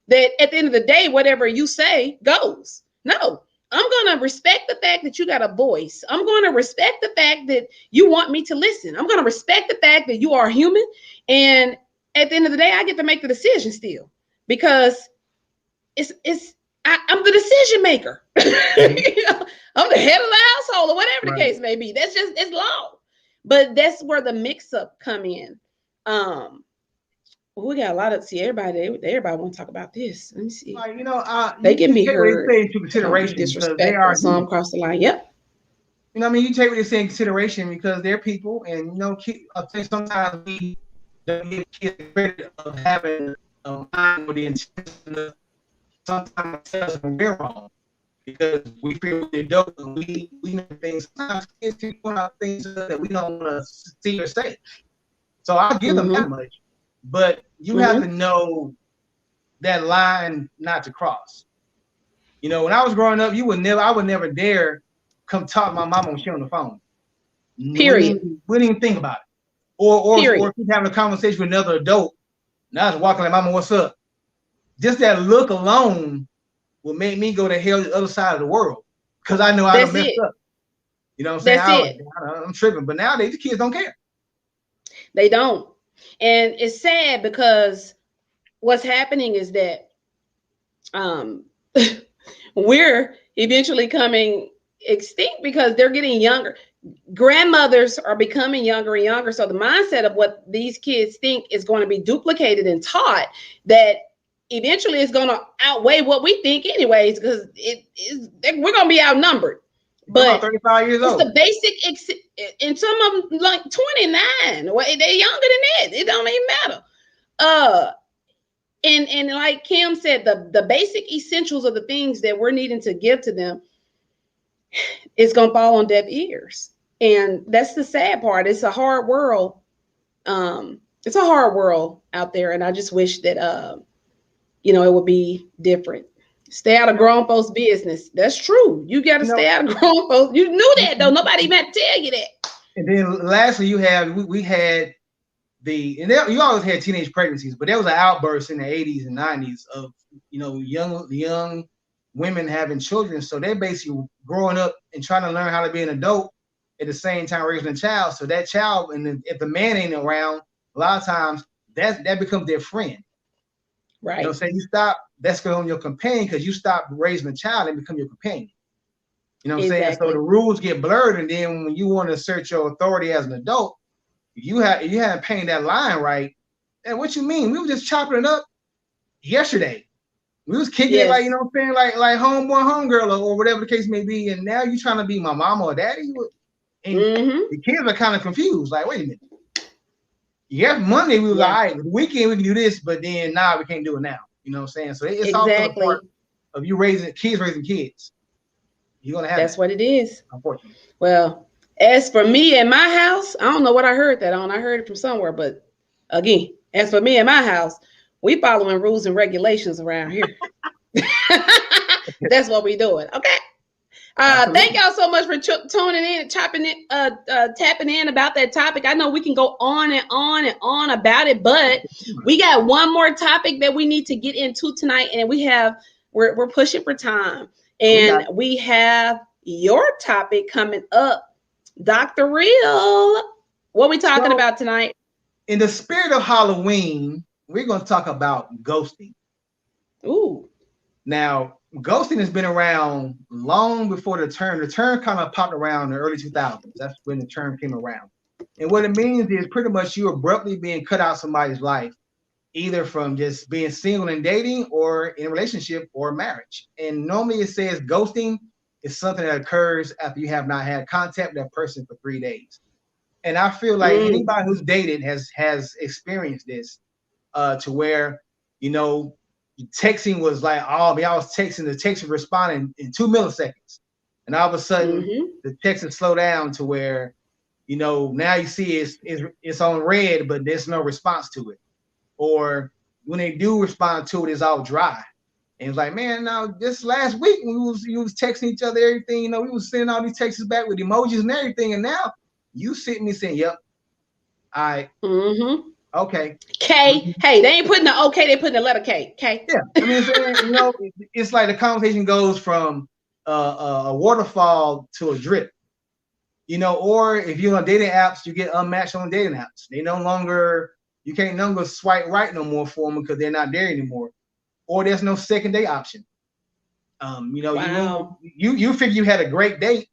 that at the end of the day, whatever you say goes. No, I'm going to respect the fact that you got a voice. I'm going to respect the fact that you want me to listen. I'm going to respect the fact that you are human. And at the end of the day, I get to make the decision still, because I'm the decision maker. You know, I'm the head of the household or whatever the case may be. It's law. But that's where the mix-up come in. We got a lot of everybody want to talk about this. Let me see. You know, they can be heard. Into consideration because they are some across the line. Yep. You know, I mean, you take what they say in consideration because they're people, and you know, I think sometimes we don't give kids the credit of having a mind with the intention of sometimes tells them we're wrong, because we feel the adult and we know things. Sometimes kids point out things that we don't want to see or say. So I'll give them that much. But you have to know that line not to cross. You know, when I was growing up, I would never dare come talk to my mama when she on the phone. Period. Wouldn't even think about it. Or keep having a conversation with another adult. Now it's walking like, mama, what's up? Just that look alone will make me go to hell the other side of the world. Because I know I done messed up. You know what I'm saying? I'm tripping. But nowadays the kids don't care. They don't. And it's sad because what's happening is that we're eventually coming extinct because they're getting younger. Grandmothers are becoming younger and younger. So the mindset of what these kids think is going to be duplicated and taught that eventually is going to outweigh what we think anyways, because we're going to be outnumbered. But about 35 years old. It's the basic, and some of them like 29. Well, they're younger than that. It don't even matter. And like Kim said, the basic essentials of the things that we're needing to give to them is gonna fall on deaf ears. And that's the sad part. It's a hard world. It's a hard world out there, and I just wish that it would be different. Stay out of grown folks' business. That's true. You got to stay out of grown folks. You knew that though. Nobody even had to tell you that. And then lastly, you have we had you always had teenage pregnancies, but there was an outburst in the 80s and 90s of young women having children. So they're basically growing up and trying to learn how to be an adult at the same time raising a child. So that child, and if the man ain't around, a lot of times that becomes their friend. Right. You know what I'm saying? You stop, that's going your companion because you stop raising a child and become your companion. You know what I'm saying? So the rules get blurred, and then when you want to assert your authority as an adult, you haven't painted that line right. And what you mean? We were just chopping it up yesterday. We was kicking it like, you know what I'm saying, like homeboy, homegirl, or whatever the case may be. And now you trying to be my mama or daddy, and the kids are kind of confused. Like, wait a minute. Yeah, Monday we were like, all right, weekend we can do this, but then we can't do it now. You know what I'm saying? So it's also a part of you raising kids. You're gonna have that's what it is. Unfortunately. Well, as for me and my house, I don't know what I heard that on. I heard it from somewhere, but again, as for me and my house, we following rules and regulations around here. That's what we doing. Okay. Thank y'all so much for tuning in, tapping in about that topic. I know we can go on and on and on about it, but we got one more topic that we need to get into tonight, and we're pushing for time, and we have your topic coming up, Dr. Real. What are we talking about tonight? In the spirit of Halloween, we're going to talk about ghosting. Ooh. Now, ghosting has been around long before the term. The term kind of popped around in the early 2000s. That's when the term came around. And what it means is pretty much you abruptly being cut out of somebody's life, either from just being single and dating or in a relationship or marriage. And normally it says ghosting is something that occurs after you have not had contact with that person for 3 days. And I feel like anybody who's dated has experienced this to where, texting was like, I was texting, the text was responding in 2 milliseconds. And all of a sudden, the text is slow down to where, now you see it's on red, but there's no response to it. Or when they do respond to it, it's all dry. And it's like, man, now this last week we was texting each other, everything, we was sending all these texts back with emojis and everything. And now you sitting me saying, yep, I okay. K. Hey, they ain't putting the okay, they putting the letter K. K. Yeah. I mean, it's like the conversation goes from a waterfall to a drip. Or if you're on dating apps, you get unmatched on dating apps. You can't no longer swipe right no more for them because they're not there anymore. Or there's no second date option. Wow. You figure you had a great date.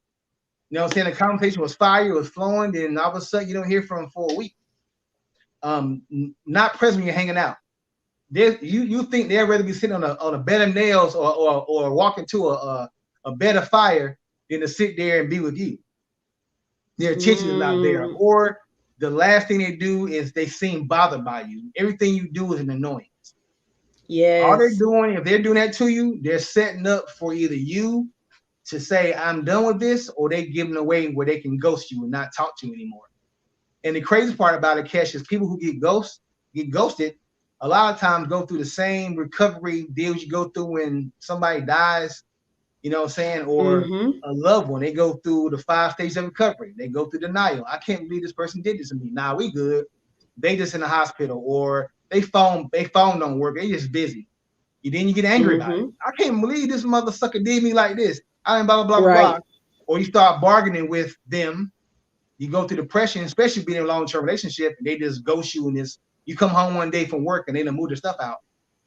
You know what I'm saying? The conversation was fire, it was flowing, then all of a sudden you don't hear from them for a week. Not present when you're hanging out. You think they'd rather be sitting on a bed of nails or walking to a bed of fire than to sit there and be with you. Their attention is not there. Or the last thing they do is they seem bothered by you. Everything you do is an annoyance. Yes. All they're doing, if they're doing that to you, they're setting up for either you to say, I'm done with this, or they giving away where they can ghost you and not talk to you anymore. And the crazy part about it, Kesh, is people who get ghosted, a lot of times go through the same recovery deals you go through when somebody dies You know what I'm saying? Or Mm-hmm. a loved one. They go through the 5 stages of recovery. They go through denial. I can't believe this person did this to me. Nah, we good. They just in the hospital, or they phone don't work. They just busy. Then you get angry about it. Mm-hmm. I can't believe this mother sucker did me like this. I mean, blah, blah, blah, blah, blah. Right. Or you start bargaining with them. You go through depression, especially being in a long-term relationship, and they just ghost you in this. You come home one day from work and they done move their stuff out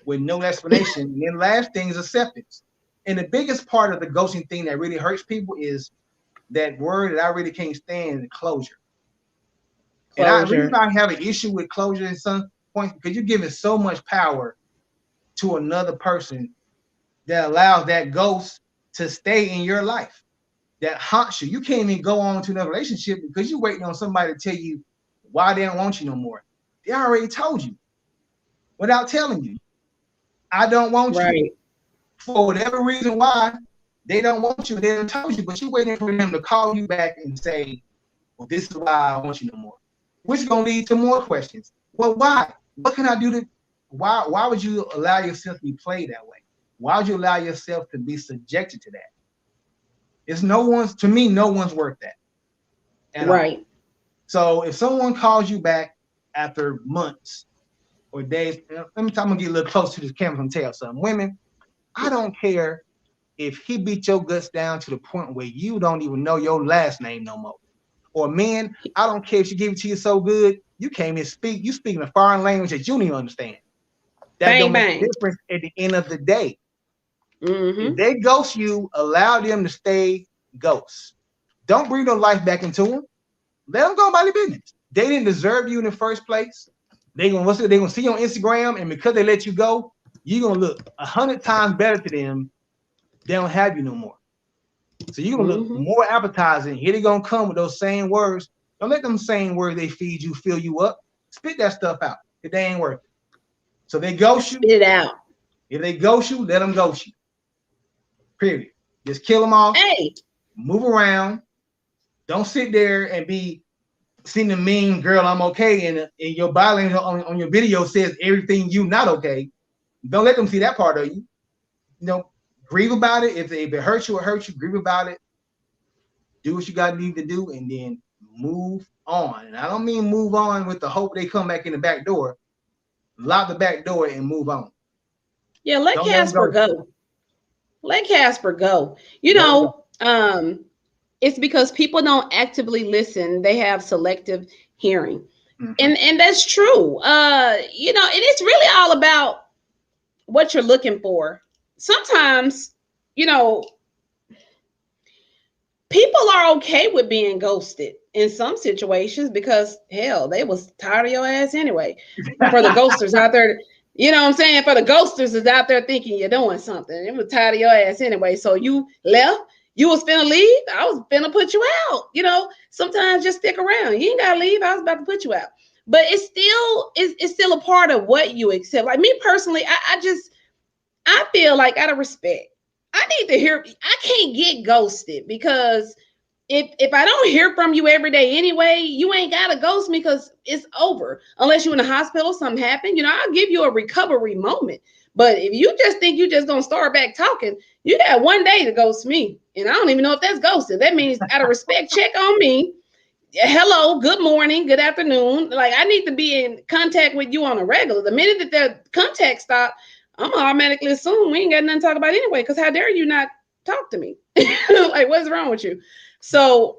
with no explanation. And then last thing is acceptance. And the biggest part of the ghosting thing that really hurts people is that word that I really can't stand, closure. And the reason Closure. I have an issue with closure in some points, because you're giving so much power to another person that allows that ghost to stay in your life, that haunts you. You can't even go on to another relationship because you're waiting on somebody to tell you why they don't want you no more. They already told you without telling you, I don't want you. Right. For whatever reason why they don't want you, they done told you, but you're waiting for them to call you back and say, well, this is why I don't want you no more. Which is going to lead to more questions. Well, why? What can I do to, why would you allow yourself to be played that way? Why would you allow yourself to be subjected to that? It's to me, no one's worth that at all. Right. So if someone calls you back after months or days, I'm gonna get a little close to this camera and tell something. Women, I don't care if he beat your guts down to the point where you don't even know your last name no more. Or men, I don't care if she give it to you so good, you can't even speak. You speaking a foreign language that you don't even understand. That Bang don't make a bang. difference at the end of the day. Mm-hmm. If they ghost you, allow them to stay ghosts. Don't bring no life back into them. Let them go about their business. They didn't deserve you in the first place. They're gonna see you on Instagram, and because they let you go, you're gonna look 100 times better to them. They don't have you no more. So you're gonna look more appetizing. Here they gonna come with those same words. Don't let them same words they feed you fill you up. Spit that stuff out. If they ain't worth it. So they ghost you. Spit it out. If they ghost you, let them ghost you. Period. Just kill them off. Hey. Move around. Don't sit there and be seeing the mean girl, I'm okay, and your body on your video says everything you not okay. Don't let them see that part of you. You know, grieve about it. If it hurts you, it hurts you. Grieve about it. Do what you got to need to do, and then move on. And I don't mean move on with the hope they come back in the back door. Lock the back door and move on. Yeah, let Don't Casper go. Let Casper go. You know, it's because people don't actively listen. They have selective hearing. And that's true. You know, and it's really all about what you're looking for. Sometimes, you know, people are okay with being ghosted in some situations because hell, they was tired of your ass anyway. For the ghosters out there, you know what I'm saying? For the ghosters is out there thinking you're doing something. It was tired of your ass anyway. So you left. You was finna leave. I was finna put you out. You know, sometimes just stick around. You ain't gotta leave. I was about to put you out. But it's still a part of what you accept. Like me personally, I feel like out of respect, I need to hear. I can't get ghosted because if I don't hear from you every day anyway, you ain't gotta ghost me because it's over. Unless you're in the hospital, something happened. You know, I'll give you a recovery moment. But if you just think you just gonna start back talking, you got one day to ghost me, and I don't even know if that's ghosted. That means out of respect, check on me. Hello, good morning, good afternoon. Like I need to be in contact with you on a regular. The minute that the contact stop, I'm automatically assume we ain't got nothing to talk about anyway. Because how dare you not talk to me? Like what's wrong with you? So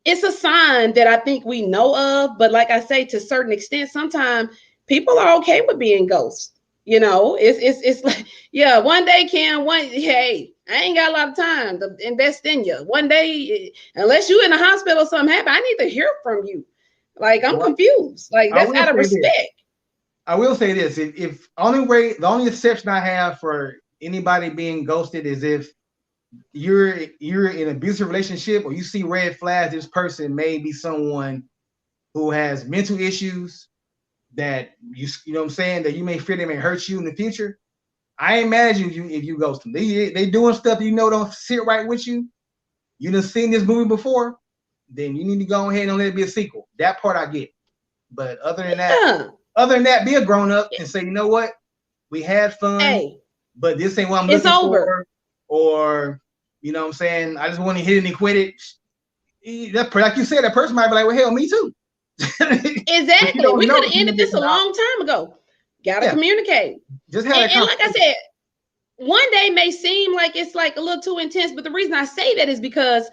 it's a sign that I think we know of, but like I say, to a certain extent, sometimes people are okay with being ghosts. You know, it's like, yeah, one day hey, I ain't got a lot of time to invest in you. One day, unless you in the hospital, something happened, I need to hear from you. Like I'm confused. Like that's out of respect. I will say this: if the only exception I have for anybody being ghosted is if you're in an abusive relationship or you see red flags. This person may be someone who has mental issues that you know what I'm saying, that you may fear they may hurt you in the future. I ain't mad at you if you ghost them. They doing stuff you know don't sit right with you. You done seen this movie before, then you need to go ahead and let it be a sequel. That part I get. But other than that, be a grown up and say, you know what? We had fun, but this ain't what I'm looking for. or you know what I'm saying, I just want to hit it and quit it. That, like you said, that person might be like, well, hell, me too. Exactly. We could have ended this a long time ago. Gotta communicate. Just have and like I said, one day may seem like it's like a little too intense, but the reason I say that is because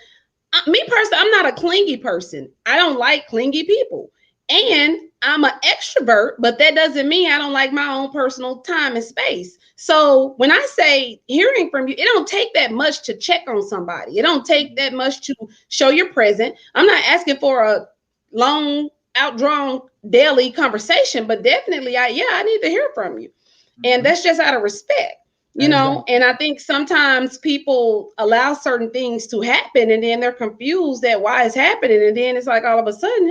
me personally, I'm not a clingy person. I don't like clingy people. And I'm an extrovert, but that doesn't mean I don't like my own personal time and space. So when I say hearing from you, it don't take that much to check on somebody. It don't take that much to show you're present. I'm not asking for a long, outdrawn daily conversation, but definitely I need to hear from you. And that's just out of respect. You know, and I think sometimes people allow certain things to happen and then they're confused at why it's happening. And then it's like all of a sudden,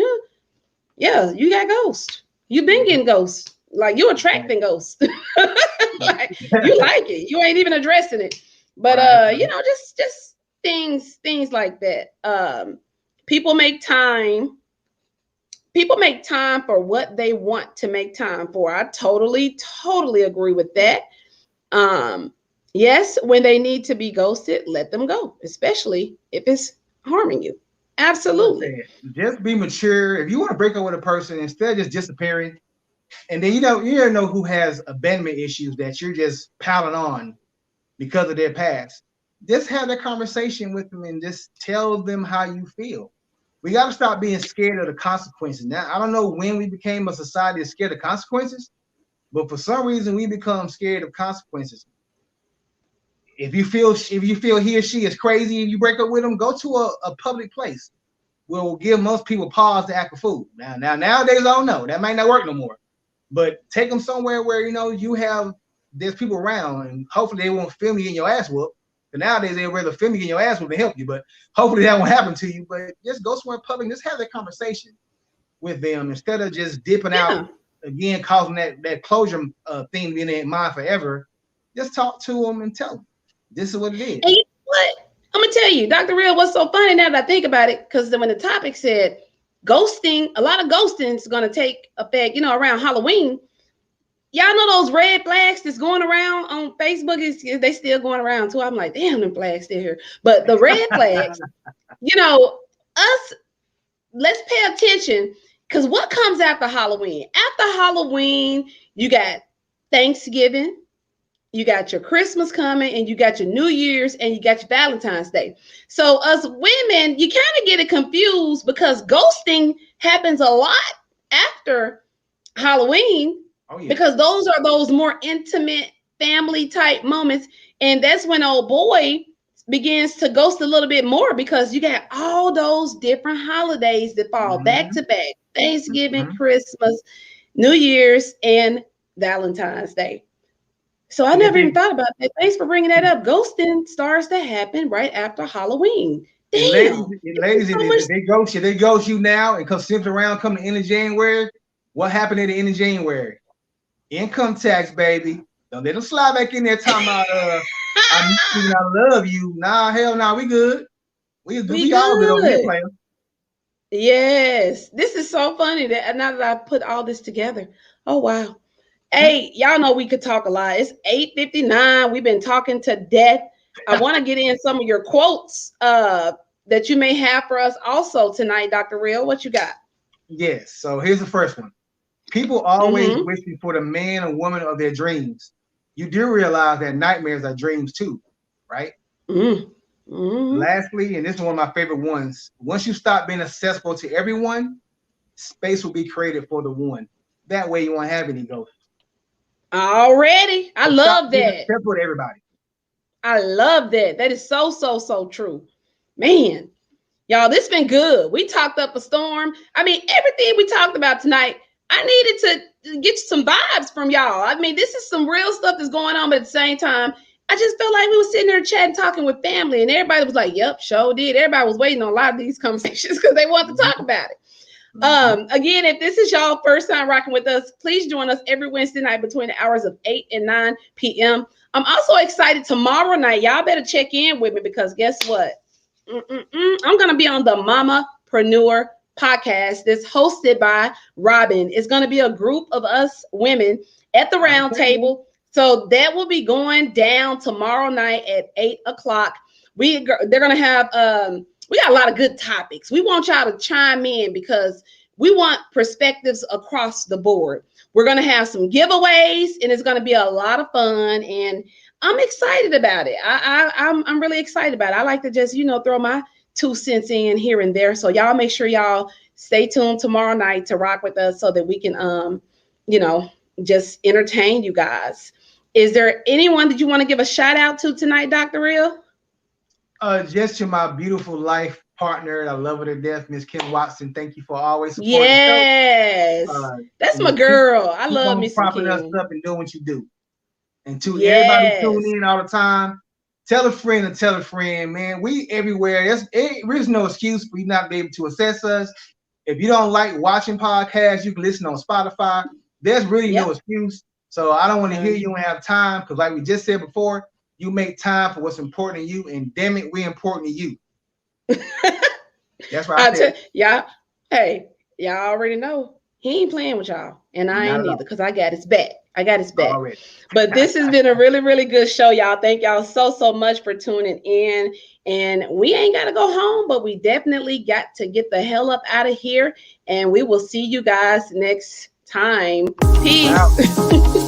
yeah, you got ghosts. You've been getting ghosts. Like you attracting ghosts. Like you like it. You ain't even addressing it. But you know, just things like that. People make time for what they want to make time for. I totally agree with that. Yes, when they need to be ghosted, let them go, especially if it's harming you. Absolutely. Just be mature. If you want to break up with a person, instead of just disappearing, and then you don't know who has abandonment issues that you're just piling on because of their past. Just have that conversation with them and just tell them how you feel. We got to stop being scared of the consequences. Now, I don't know when we became a society that's scared of consequences, but for some reason we become scared of consequences. If you feel he or she is crazy and you break up with them, go to a public place where we'll give most people pause to act a fool. Now nowadays I don't know. That might not work no more. But take them somewhere where there's people around and hopefully they won't film you in your ass whoop. But nowadays they'd rather film you in your ass whoop than help you. But hopefully that won't happen to you. But just go somewhere public, just have that conversation with them instead of just dipping out again, causing that closure thing being in their mind forever. Just talk to them and tell them this is what it is. And you know what? I'm gonna tell you, Dr. Real, what's so funny now that I think about it, because when the topic said ghosting, a lot of ghosting is gonna take effect, you know, around Halloween. Y'all know those red flags that's going around on Facebook? They still going around too. I'm like, damn, them flags still here. But the red flags, you know, let's pay attention, because what comes after Halloween? After Halloween, you got Thanksgiving, you got your Christmas coming, and you got your New Year's, and you got your Valentine's Day. So us women, you kind of get it confused because ghosting happens a lot after Halloween. Oh, yeah. Because those are those more intimate family type moments. And that's when old boy begins to ghost a little bit more, because you got all those different holidays that fall back to back: Thanksgiving, Christmas, New Year's, and Valentine's Day. So I never even thought about that. Thanks for bringing that up. Ghosting starts to happen right after Halloween. Damn. Ladies, if they ghost you now and come sniff around, come to end of January, what happened at the end of January? Income tax, baby. Don't let them slide back in there talking about I love you. Nah, hell no, we good. We all good over here, player. Yes. This is so funny that now that I put all this together. Oh wow. Hey, y'all know we could talk a lot. It's 8:59. We've been talking to death. I want to get in some of your quotes that you may have for us also tonight, Dr. Real. What you got? Yes. So here's the first one. People always wishing for the man or woman of their dreams. You do realize that nightmares are dreams too, right? Lastly, and this is one of my favorite ones, once you stop being accessible to everyone, space will be created for the one. That way you won't have any ghosts. Already. I love that. Accessible to everybody. I love that. That is so true. Man, y'all, this been good. We talked up a storm. I mean, everything we talked about tonight, I needed to get some vibes from y'all. I mean, this is some real stuff that's going on, but at the same time, I just felt like we were sitting there chatting, talking with family, and everybody was like, yep, sure did. Everybody was waiting on a lot of these conversations because they wanted to talk about it. Again, if this is y'all first time rocking with us, please join us every Wednesday night between the hours of 8 and 9 p.m. I'm also excited tomorrow night. Y'all better check in with me, because guess what? I'm going to be on the Mamapreneur podcast that's hosted by Robin. It's going to be a group of us women at the round table So that will be going down tomorrow night at 8 o'clock. They're gonna have we got a lot of good topics. We want y'all to chime in because we want perspectives across the board. We're gonna have some giveaways, and it's gonna be a lot of fun. And I'm excited about it. I'm really excited about it. I like to just throw my 2 cents in here and there. So y'all make sure y'all stay tuned tomorrow night to rock with us so that we can just entertain you guys. Is there anyone that you want to give a shout out to tonight, Dr. Real? Just to my beautiful life partner, I love her to death, Miss Kim Watson. Thank you for always supporting yes. the show. That's my girl. I keep love on me some propping Kim. us up and doing what you do. And to everybody tuning in all the time, tell a friend and tell a friend, man. We everywhere. There's no excuse for you not be able to access us. If you don't like watching podcasts, you can listen on Spotify. There's really no excuse. So I don't want to hear you don't have time, because like we just said before, you make time for what's important to you, and damn it, we're important to you. That's right. Hey, y'all already know he ain't playing with y'all, and I ain't either, because I got his back. Already. But this has been a really, really good show, y'all. Thank y'all so much for tuning in. And we ain't got to go home, but we definitely got to get the hell up out of here. And we will see you guys next time. Peace.